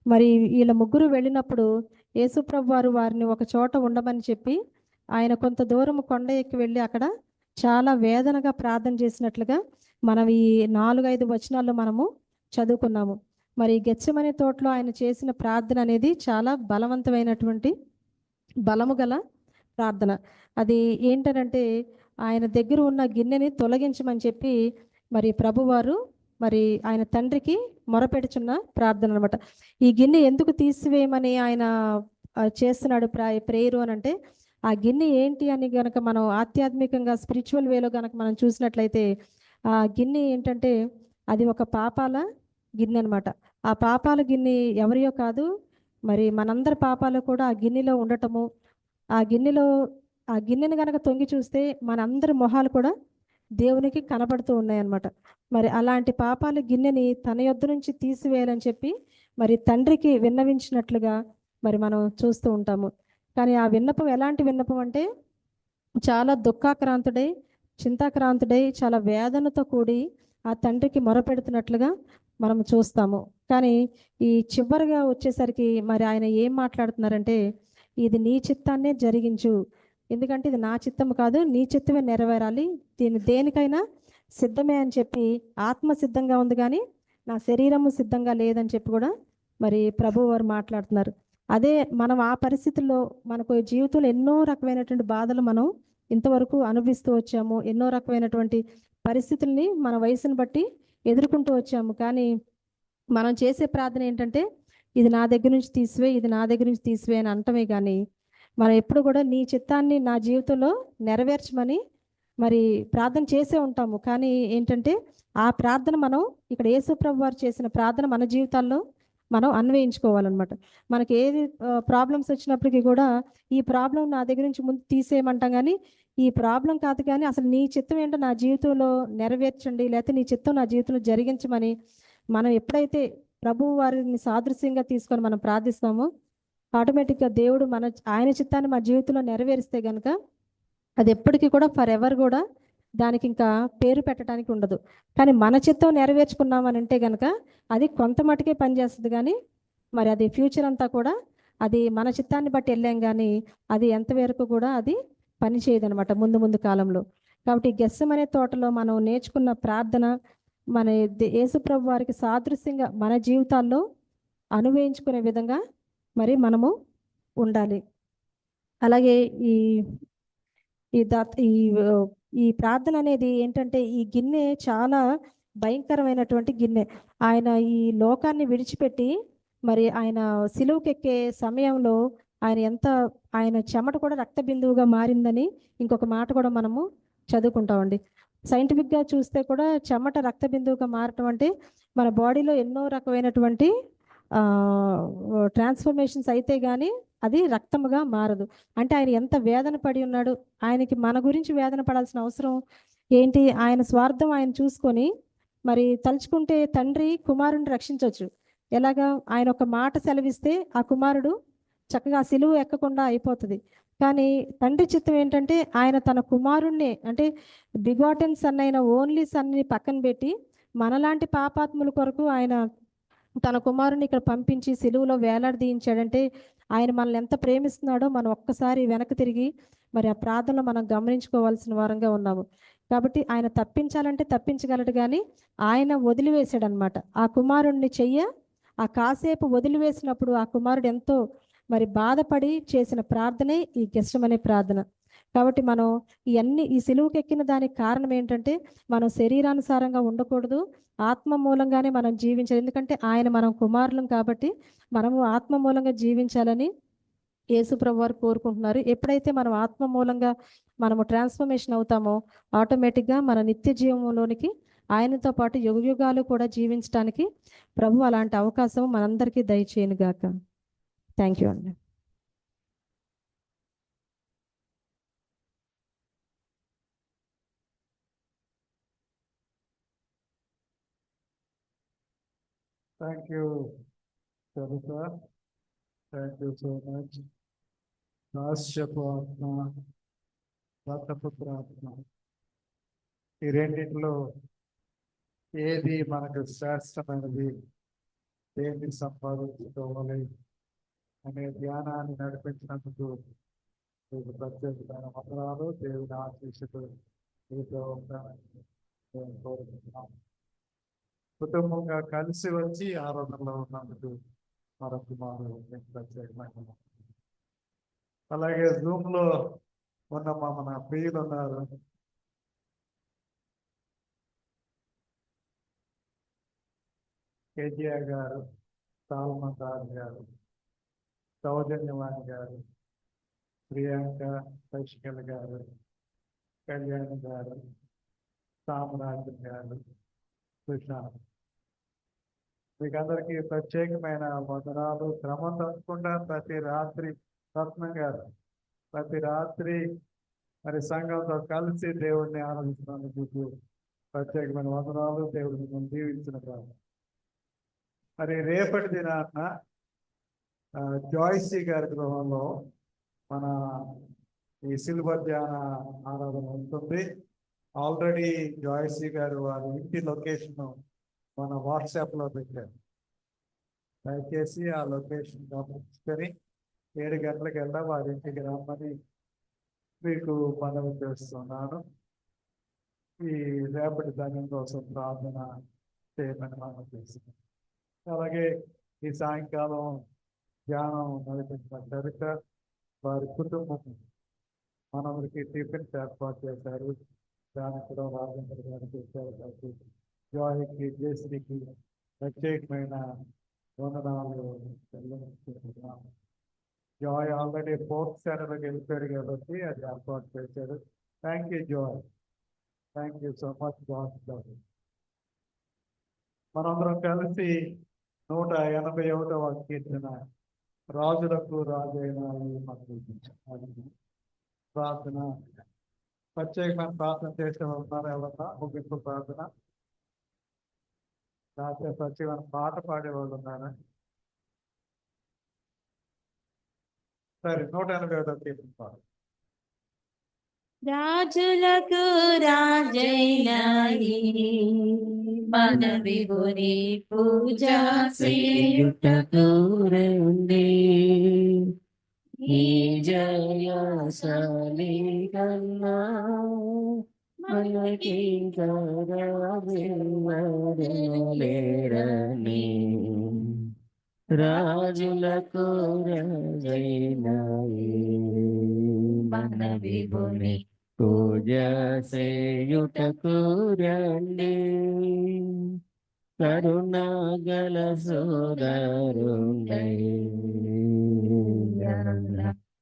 మరి వీళ్ళ 3 వెళ్ళినప్పుడు యేసుప్రభు వారు వారిని ఒక చోట ఉండమని చెప్పి ఆయన కొంత దూరం కొండ ఎక్కి వెళ్ళి అక్కడ చాలా వేదనగా ప్రార్థన చేసినట్లుగా మనం ఈ 4-5 వచనాల్లో మనము చదువుకున్నాము. మరి గెత్సెమనే తోటలో ఆయన చేసిన ప్రార్థన అనేది చాలా బలవంతమైనటువంటి బలము గల ప్రార్థన. అది ఏంటనంటే ఆయన దగ్గర ఉన్న గిన్నెని తొలగించమని చెప్పి మరి ప్రభువారు మరి ఆయన తండ్రికి మొరపెడుచున్న ప్రార్థన అనమాట. ఈ గిన్నె ఎందుకు తీసివేయమని ఆయన చేస్తున్నాడు ప్రేయరు అని అంటే ఆ గిన్నె ఏంటి అని గనక మనం ఆధ్యాత్మికంగా స్పిరిచువల్ వేలో గనక మనం చూసినట్లయితే ఆ గిన్నె ఏంటంటే అది ఒక పాపాల గిన్నె అనమాట. ఆ పాపాల గిన్నె ఎవరియో కాదు, మరి మనందరి పాపాలు కూడా ఆ గిన్నెలో ఉండటము, ఆ గిన్నెని గనక తొంగి చూస్తే మనందరి మొహాలు కూడా దేవునికి కనబడుతూ ఉన్నాయన్నమాట. మరి అలాంటి పాపాల గిన్నెని తన యొద్ద నుంచి తీసివేయాలని చెప్పి మరి తండ్రికి విన్నవించినట్లుగా మరి మనం చూస్తూ ఉంటాము. కానీ ఆ విన్నపం ఎలాంటి విన్నపం అంటే చాలా దుఃఖాక్రాంతుడై, చింతాక్రాంతుడై, చాలా వేదనతో కూడి ఆ తండ్రికి మొరపెడుతున్నట్లుగా మనం చూస్తాము. కానీ ఈ చివరిగా వచ్చేసరికి మరి ఆయన ఏం మాట్లాడుతున్నారంటే ఇది నీ చిత్తాన్నే జరిగించు, ఎందుకంటే ఇది నా చిత్తము కాదు, నీ చిత్తమే నెరవేరాలి, దేనికైనా సిద్ధమే అని చెప్పి ఆత్మ సిద్ధంగా ఉంది కానీ నా శరీరము సిద్ధంగా లేదని చెప్పి కూడా మరి ప్రభు వారు మాట్లాడుతున్నారు. అదే మనం ఆ పరిస్థితుల్లో మనకు జీవితంలో ఎన్నో రకమైనటువంటి బాధలు మనం ఇంతవరకు అనుభవిస్తూ వచ్చాము, ఎన్నో రకమైనటువంటి పరిస్థితుల్ని మన వయసును బట్టి ఎదుర్కొంటూ వచ్చాము. కానీ మనం చేసే ప్రార్థన ఏంటంటే ఇది నా దగ్గర నుంచి తీసివే, ఇది నా దగ్గర నుంచి తీసివే అని అంటమే కానీ మనం ఎప్పుడు కూడా నీ చిత్తాన్ని నా జీవితంలో నెరవేర్చమని మరి ప్రార్థన చేసే ఉంటాము. కానీ ఏంటంటే ఆ ప్రార్థన మనం ఇక్కడ యేసు ప్రభు వారు చేసిన ప్రార్థన మన జీవితాల్లో మనం అన్వయించుకోవాలన్నమాట. మనకి ఏది ప్రాబ్లమ్స్ వచ్చినప్పటికీ కూడా ఈ ప్రాబ్లం నా దగ్గర నుంచి ముందు తీసేయమంటాం, కానీ ఈ ప్రాబ్లం కాదు కానీ అసలు నీ చిత్తం ఏంటో నా జీవితంలో నెరవేర్చండి, లేకపోతే నీ చిత్తం నా జీవితంలో జరిగించమని మనం ఎప్పుడైతే ప్రభు వారిని సాదృశ్యంగా తీసుకొని మనం ప్రార్థిస్తామో ఆటోమేటిక్గా దేవుడు ఆయన చిత్తాన్ని మా జీవితంలో నెరవేరిస్తే కనుక అది ఎప్పటికీ కూడా ఫర్ ఎవర్ కూడా దానికి ఇంకా పేరు పెట్టడానికి ఉండదు. కానీ మన చిత్తం నెరవేర్చుకున్నామని అంటే కనుక అది కొంత మటుకే పనిచేస్తుంది, కానీ మరి అది ఫ్యూచర్ అంతా కూడా అది మన చిత్తాన్ని బట్టి వెళ్ళాం కానీ అది ఎంతవరకు కూడా అది పని చేయదనమాట ముందు కాలంలో. కాబట్టి గెస్సెమనే తోటలో మనం నేర్చుకున్న ప్రార్థన మన యేసుప్రభు వారికి సాదృశ్యంగా మన జీవితాల్లో అనుభవించుకునే విధంగా మరి మనము ఉండాలి. అలాగే ఈ ఈ ప్రార్థన అనేది ఏంటంటే ఈ గిన్నె చాలా భయంకరమైనటువంటి గిన్నె. ఆయన ఈ లోకాన్ని విడిచిపెట్టి మరి ఆయన సిలువకెక్కే సమయంలో ఆయన చెమట కూడా రక్త బిందువుగా మారిందని ఇంకొక మాట కూడా మనము చదువుకుంటామండి. సైంటిఫిక్గా చూస్తే కూడా చెమట రక్త బిందువుగా మారటం అంటే మన బాడీలో ఎన్నో రకమైనటువంటి ట్రాన్స్ఫర్మేషన్స్ అయితే కానీ అది రక్తముగా మారదు. అంటే ఆయన ఎంత వేదన పడి ఉన్నాడు, ఆయనకి మన గురించి వేదన పడాల్సిన అవసరం ఏంటి? ఆయన స్వార్థం ఆయన చూసుకొని మరి తలుచుకుంటే తండ్రి కుమారుడిని రక్షించవచ్చు. ఎలాగా? ఆయన ఒక మాట సెలవిస్తే ఆ కుమారుడు చక్కగా సిలువ ఎక్కకుండా అయిపోతుంది. కానీ తండ్రి చిత్తం ఏంటంటే ఆయన తన కుమారుణ్ణి అంటే బిగాటెన్ సన్ అయిన ఓన్లీ సన్ని పక్కన పెట్టి మనలాంటి పాపాత్ముల కొరకు ఆయన తన కుమారుని ఇక్కడ పంపించి సిలువలో వేలాడదీయించాడంటే ఆయన మనల్ని ఎంత ప్రేమిస్తున్నాడో మనం ఒక్కసారి వెనక్కి తిరిగి మరి ఆ ప్రార్థనలో మనం గమనించుకోవాల్సిన వారంగా ఉన్నాము. కాబట్టి ఆయన తప్పించాలంటే తప్పించగలడు, కానీ ఆయన వదిలివేశాడనమాట ఆ కుమారుణ్ణి ఆ కాసేపు వదిలివేసినప్పుడు ఆ కుమారుడు ఎంతో మరి బాధపడి చేసిన ప్రార్థనే ఈ గెస్సెమనే ప్రార్థన. కాబట్టి మనం ఈ సిలువకెక్కిన దానికి కారణం ఏంటంటే మనం శరీరానుసారంగా ఉండకూడదు, ఆత్మ మూలంగానే మనం జీవించాలి. ఎందుకంటే ఆయన మనం కుమారులం కాబట్టి మనము ఆత్మ మూలంగా జీవించాలని యేసుప్రభు వారు కోరుకుంటున్నారు. ఎప్పుడైతే మనం ఆత్మ మూలంగా మనము ట్రాన్స్ఫర్మేషన్ అవుతామో ఆటోమేటిక్గా మన నిత్య జీవంలోనికి ఆయనతో పాటు యుగయుగాలు కూడా జీవించడానికి ప్రభు అలాంటి అవకాశం మనందరికీ దయచేయను గాక. థ్యాంక్ యూ అండి. Thank you, Sarita. Thank you so much. రాష్ట్రపు ఆత్మ, దత్తపుత్ర ఆత్మ, ఈ రెండింటిలో ఏది మనకు శ్రేష్టమైనది, దేన్ని సంపాదించుకోవాలి అనే ధ్యానాన్ని నడిపించినందుకు మీకు ప్రత్యేకమైన వందనాలు. దేవుని ఆశీస్సులు మీతో ఉండాలని నేను కోరుకుంటున్నాను. కుటుంబంగా కలిసి వచ్చి ఆరాధనలో ఉన్నందుకు మరొక ప్రత్యేకమైన. అలాగే జూమ్ లో ఉన్న మన ప్రియులు ఉన్నారు, కేజీఆర్ గారు, సాల్మన్ గారు, సౌజన్యవాణి గారు, ప్రియాంక, శశికళ గారు, కళ్యాణ్ గారు, సామరాజన్ గారు, సుశాంత్, మీకు అందరికీ ప్రత్యేకమైన వందనాలు. క్రమం తప్పకుండా ప్రతి రాత్రి రత్నం గారు ప్రతి రాత్రి మరి సంఘంతో కలిసి దేవుడిని ఆనందిస్తున్నందుకు ప్రత్యేకమైన వందనాలు. దేవుడు మిమ్మల్ని దీవించిన కాదు. మరి రేపటి దినాన జాయ్సీ గారి గృహంలో మన ఈ సిల్వర్ ధ్యాన ఆరాధన ఉంటుంది. ఆల్రెడీ జాయ్సీ గారు వారి ఇంటి లొకేషన్ మన వాట్సాప్లో పెట్టారు. దయచేసి ఆ లొకేషన్ గమనించుకొని 7 గంటలకల్లా వారి ఇంటికి రమ్మని మీకు మనవి చేస్తున్నాను. ఈ రేపటి ధనం కోసం ప్రార్థన చేయమని మనం చేస్తున్నాం. అలాగే ఈ సాయంకాలం ధ్యానం నడిపించిన చరిత వారి కుటుంబం మనవరికి టిఫిన్స్ ఏర్పాటు చేశారు. దానికి కూడా రాజేంద్ర గారు చేశారు. జాయికి జేసీకి ప్రత్యేకమైన వందనాలు చెల్లించుకుంటున్నాం. జాయ్ ఆల్రెడీ 4th స్టాండర్డ్కి వెళ్ళిపోయాడు కాబట్టి అది ఏర్పాటు చేశారు. Thank you Joy, thank you so much. మనందరం కలిసి 181వ కీర్తన రాజులకు రాజైన ప్రార్థన, ప్రత్యేకమైన ప్రార్థన చేసే ఉన్నారు ఎవరన్నా? ముగింపు ప్రార్థన లేకపోతే ప్రత్యేకమైన పాట పాడేవాళ్ళు ఉన్నారా? సరే, 181వ కీర్తన పాడు. రాజులకు రాజైన మన విభుని పూజ చేయుటకు రండి. ఈ జయశాలి కన్నా మనకి లేరని, రాజులకు రాజైన మన విభుని పూజ చేయుటకు రండి. కరుణాగల సోదరుండై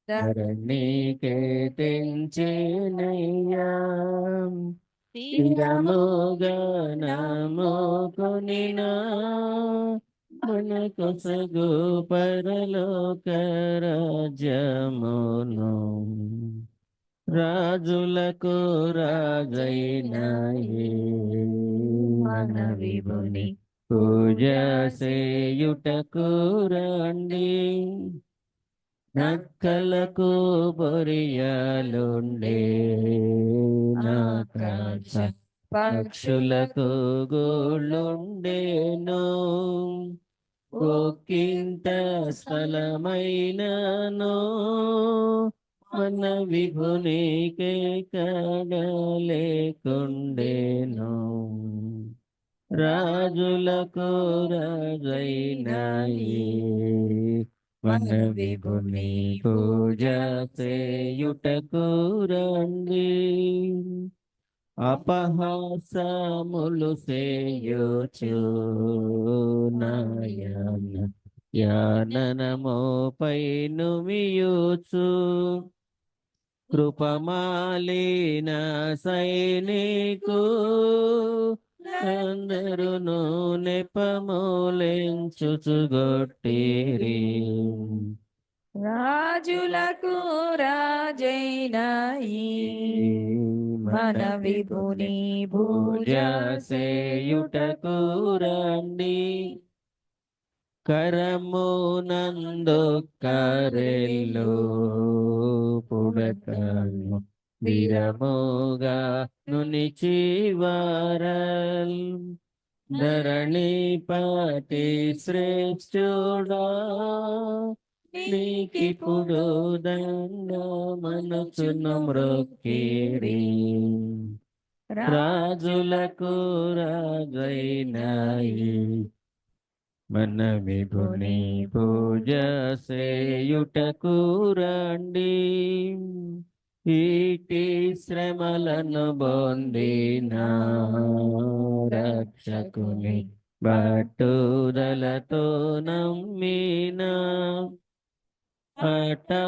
ధరణికే తెంచేనయ్యా, స్థిరముగా నమ్ముకొనినా మనకు సగు పరలోక రాజ్యమును. రాజులకు రాజైన మన విభుని పూజ చేయుటకు రండి. నక్కలకు బొరియలుండే నాకాశ, పక్షులకు గూళ్ళుండేను. ఒక్కింత స్థలమైనను మన విభునికే కడలేకుండేను. రాజులకు రాజైన మన విభుని పూజ చేయుటకు రండి. అపహాసములు సేయుచు నాయన యాననమోపై నుమియుచు, కృపమాలిన సైనికు అందరును నెపములెంచుచుగొట్టిరి. రాజులకు రాజైన మన విభుని పూజ చేయుటకు రండి. కరమునందు కరెల్లు పుడకను విరముగా నునిచివారల్, ధరణి పతి శ్రేష్ఠుడా నీకిప్పుడు దండమనుచును మ్రొక్కిరి. రాజులకు రాజైన మన విభుని పూజ చేయుటకు రండి. ఈటి శ్రమలను పొందిన రక్షకుని పట్టుదలతో నమ్మిన, అట్టహాసముతోడను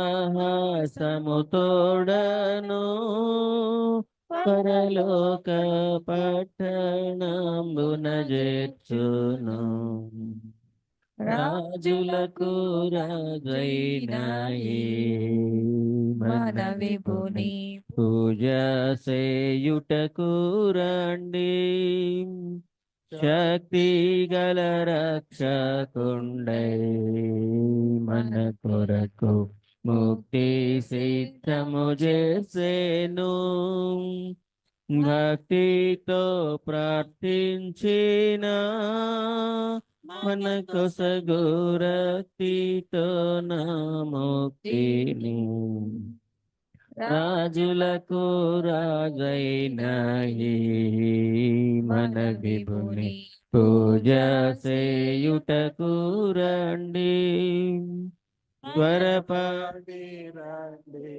పరలోక పట్టణంబున చేర్చును. రాజులకు రాజైన మన విభుని పూజ చేయుటకు రండి. శక్తి గల రక్షకుండై మన కొరకు ముక్తి సిద్ధము చేసేను. భక్తితో ప్రార్థించిన మన కొసగోరక్తితో నా ముక్తిని రాజులకు రాజైన ఈ మన విభుని పూజ చేయుటకు రండి త్వరపడి రండి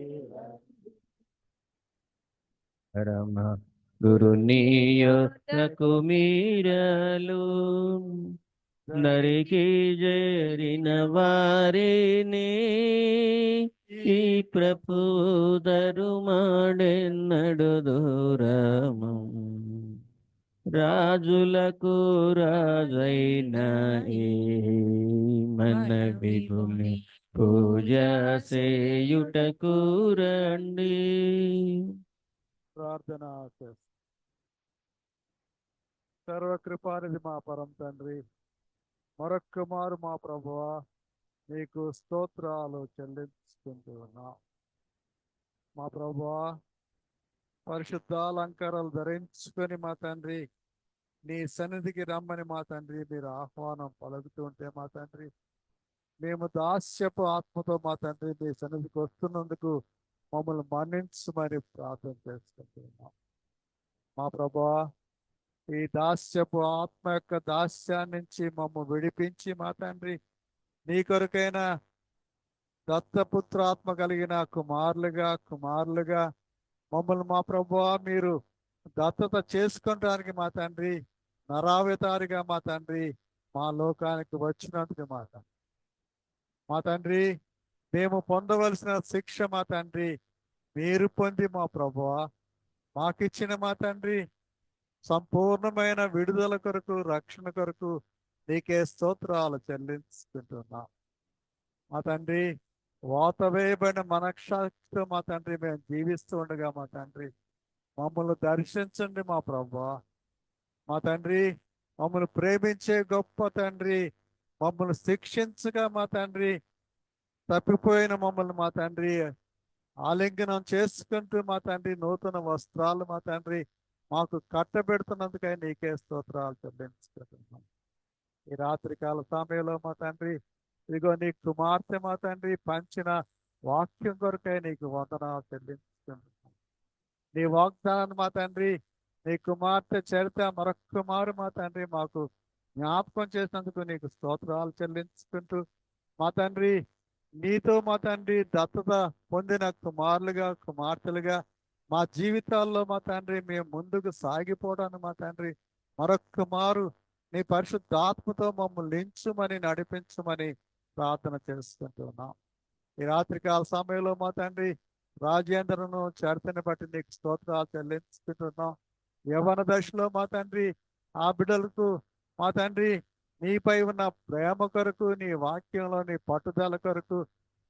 పరమ గురుని యొక్కకు మీరలు నరికి చేరిన వారిని ఈ ప్రపోదరుమాడెన్నడు దూరము రాజులకు రాజైన ఈ మన విభుని పూజ చేయుటకు రండి. ప్రార్థన చేస్తాం. సర్వకృపానిధి మా పరం తండ్రి, మరొక్క మారు మా ప్రభువా నీకు స్తోత్రాలు చెల్లించుకుంటూ ఉన్నాం. మా ప్రభువా పరిశుద్ధాలంకారాలు ధరించుకొని మా తండ్రి నీ సన్నిధికి రమ్మని మా తండ్రి మీరు ఆహ్వానం పలుకుతూ ఉంటే మా తండ్రి మేము దాస్యపు ఆత్మతో మా తండ్రి మీ సన్నిధికి వస్తున్నందుకు మమ్మల్ని మన్నించమని ప్రార్థన చేసుకుంటున్నాం. మా ప్రభువా ఈ దాస్యపు ఆత్మ యొక్క దాస్యాన్ని నుంచి మమ్మల్ని విడిపించి మా తండ్రి నీ కొరకైన దత్తపుత్రాత్మ కలిగిన కుమారులుగా మమ్మల్ని మా ప్రభువా మీరు దత్తత చేసుకోవడానికి మా తండ్రి నరావతారిగా మా తండ్రి మా లోకానికి వచ్చినందుకు మా తండ్రి మేము పొందవలసిన శిక్ష మా తండ్రి మీరు పొంది మా ప్రభువా మాకిచ్చిన మా తండ్రి సంపూర్ణమైన విడుదల కొరకు రక్షణ కొరకు నీకే స్తోత్రాలు చెల్లించుకుంటున్నాం. మా తండ్రి వాతవేయబడిన మనక్షాక్షితో మా తండ్రి మేము జీవిస్తూ ఉండగా మా తండ్రి మమ్మల్ని దర్శించండి మా ప్రభువా. మా తండ్రి మమ్మల్ని ప్రేమించే గొప్ప తండ్రి మమ్మల్ని శిక్షించగా మా తండ్రి తప్పిపోయిన మమ్మల్ని మా తండ్రి ఆలింగనం చేసుకుంటూ మా తండ్రి నూతన వస్త్రాలు మా తండ్రి మాకు కట్టబెడుతున్నందుకై నీకే స్తోత్రాలు చెల్లించుకుంటున్నాం. ఈ రాత్రికాల సమయంలో మా తండ్రి ఇదిగో నీ కుమార్తె మా తండ్రి పంచిన వాక్యం కొరకై నీకు వందనాలు చెల్లించుకుంటున్నాం. నీ వాగ్దానాన్ని మా తండ్రి నీ కుమార్తె చరిత మరొక్క మారు మా తండ్రి మాకు జ్ఞాపకం చేసినందుకు నీకు స్తోత్రాలు చెల్లించుకుంటూ మా తండ్రి నీతో మా తండ్రి దత్తత పొందిన కుమార్తెలుగా మా జీవితాల్లో మా తండ్రి మేము ముందుకు సాగిపోవడానికి మా తండ్రి మరొక్క మారు నీ పరిశుద్ధాత్మతో మమ్మల్ని లించుమని నడిపించమని ప్రార్థన చేసుకుంటున్నాం. ఈ రాత్రికాల సమయంలో మా తండ్రి రాజేంద్రను చరితని బట్టి నీకు స్తోత్రాలు చెల్లించుకుంటున్నాం. యవ్వన దశలో మా తండ్రి ఆ బిడ్డలకు మా తండ్రి నీపై ఉన్న ప్రేమ కొరకు నీ వాక్యంలో నీ పట్టుదల కొరకు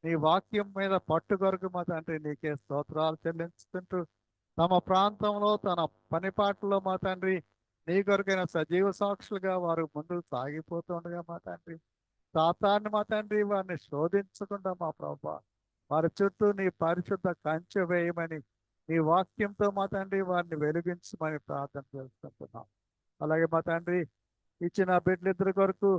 నీ వాక్యం మీద పట్టు కొరకు మా తండ్రి నీకే స్తోత్రాలు చెల్లించుకుంటూ తమ ప్రాంతంలో తన పనిపాట్లలో మా తండ్రి నీ కొరకైన సజీవ సాక్షులుగా వారు ముందుకు సాగిపోతుండగా మా తండ్రి సాతాన్ని మా తండ్రి వారిని శోధించకుండా మా ప్రభువా వారి చుట్టూ నీ పరిశుద్ధ కంచె వేయమని నీ వాక్యంతో మా తండ్రి వారిని వెలిగించమని ప్రార్థన చేసుకుంటున్నాం. అలాగే మా తండ్రి ఇచ్చిన బిడ్డలిద్దరి కొరకు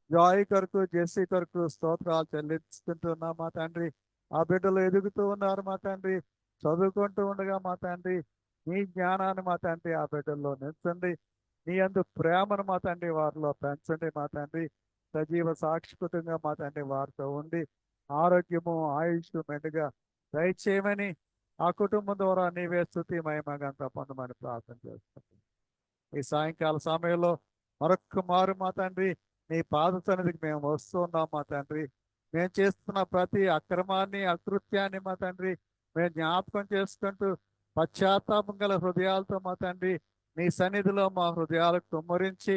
జాయ్ కొరకు జెస్సీ కొరకు స్తోత్రాలు చెల్లించుకుంటున్నాం. మా తండ్రి ఆ బిడ్డలు ఎదుగుతూ ఉన్నారు మా తండ్రి చదువుకుంటూ ఉండగా మా తండ్రి నీ జ్ఞానాన్ని మా తండ్రి ఆ బిడ్డల్లో నించండి. నీ అందు ప్రేమను మా తండ్రి వారిలో పెంచండి. మా తండ్రి సజీవ సాక్షికృతంగా మా తండ్రి వారితో ఉండి ఆరోగ్యము ఆయుష్ మెండుగా దయచేయమని ఆ కుటుంబం ద్వారా నీవే స్తుతి మహిమగంత పొందమని ప్రార్థన చేస్తున్నాం. ఈ సాయంకాల సమయంలో మరొక్క మారు మా తండ్రి నీ పాద సన్నిధికి మేము వస్తున్నాం. మా తండ్రి మేము చేస్తున్న ప్రతి అక్రమాన్ని అకృత్యాన్ని మా తండ్రి మేము జ్ఞాపకం చేసుకుంటూ పశ్చాత్తాపం గల హృదయాలతో మా తండ్రి నీ సన్నిధిలో మా హృదయాలకు కుమ్మరించి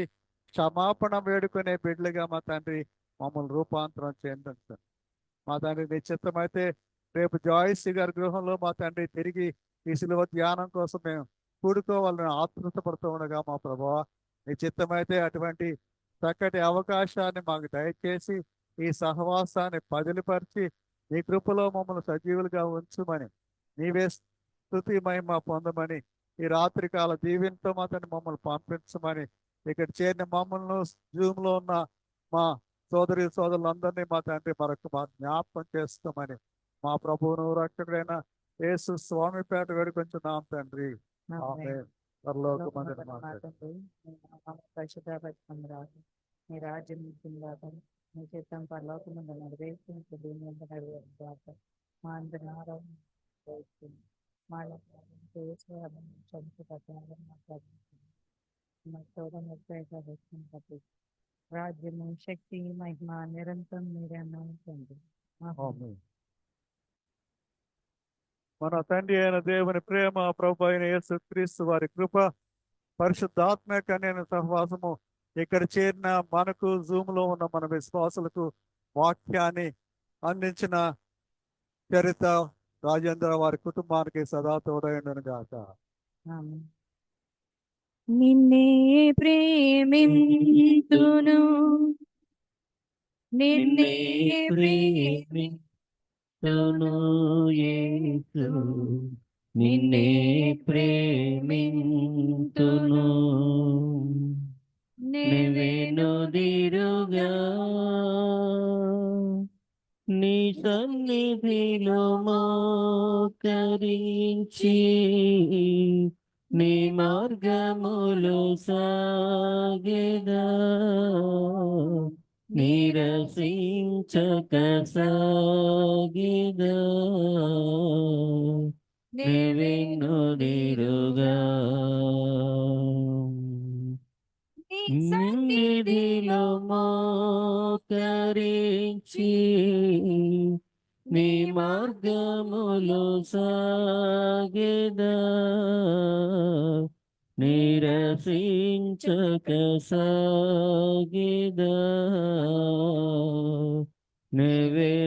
క్షమాపణ వేడుకునే బిడ్డలుగా మా తండ్రి మమ్మల్ని రూపాంతరం చెందించండి. మా తండ్రి నీ చిత్తమైతే రేపు జాయిసీ గారి గృహంలో మా తండ్రి తిరిగి ఈ శిలువ ధ్యానం కోసం మేము కూడుకోవాలని ఆతృత పడుతూ ఉండగా మా ప్రభువా నీ చిత్తమైతే అటువంటి చక్కటి అవకాశాన్ని మాకు దయచేసి ఈ సహవాసాన్ని పదిలిపరిచి నీ కృపలో మమ్మల్ని సజీవులుగా ఉంచుమని నీవే స్తుతి మహిమ పొందమని ఈ రాత్రికాల దీవెనతో మాత్రం మమ్మల్ని పంపించమని ఇక్కడ చేరిన మమ్మల్ని జూమ్లో ఉన్న మా సోదరి సోదరులందరినీ మా తండ్రి మా జ్ఞాపకం చేసుకోమని మా ప్రభువును రక్షకుడైన యేసు స్వామి పేట వేడుకొంచున్నాం తండ్రి. ఆమేన్. పరలోకమందున మా తండ్రి. పరిశుద్ధపరచు నీ రాజ్యం రాదు నీ చిత్తం పరలోకమందు నెరవేర్చినట్టు భూమి మీద నెరవేరుగాక. మా అందరి ఆరోగ్యం మా రాజ్యము శక్తి మహిమ నిరంతరం మీరే ఉంటుంది. ఆమేన్. మన తండ్రి అయిన దేవుని ప్రేమ, ప్రభు అయిన యేసు క్రీస్తు వారి కృప, పరిశుద్ధాత్మ కన్యన సహవాసము ఇక్కడ చేరిన మనకు జూమ్ లో ఉన్న మన విశ్వాసులకు వాక్యాన్ని అందించిన చరిత రాజేంద్ర వారి కుటుంబానికి సదా తోడైండును గాక. ఆమేన్. నిన్నే ప్రేమింతును నిన్నే ప్రేమింతును యేసు, నిన్నే ప్రేమింతును. నెవెనుదిరుగా నీ సన్నిధిలో మోకరించి నీ మార్గములు సాగెదా, నిరసించక సాగెదా. నెవెనుదిరుగా సన్నిధిలో మోకరించి నీ మార్గములు సాగెదా, నిరసించక సాగెదా. నెవెనుదిరుగా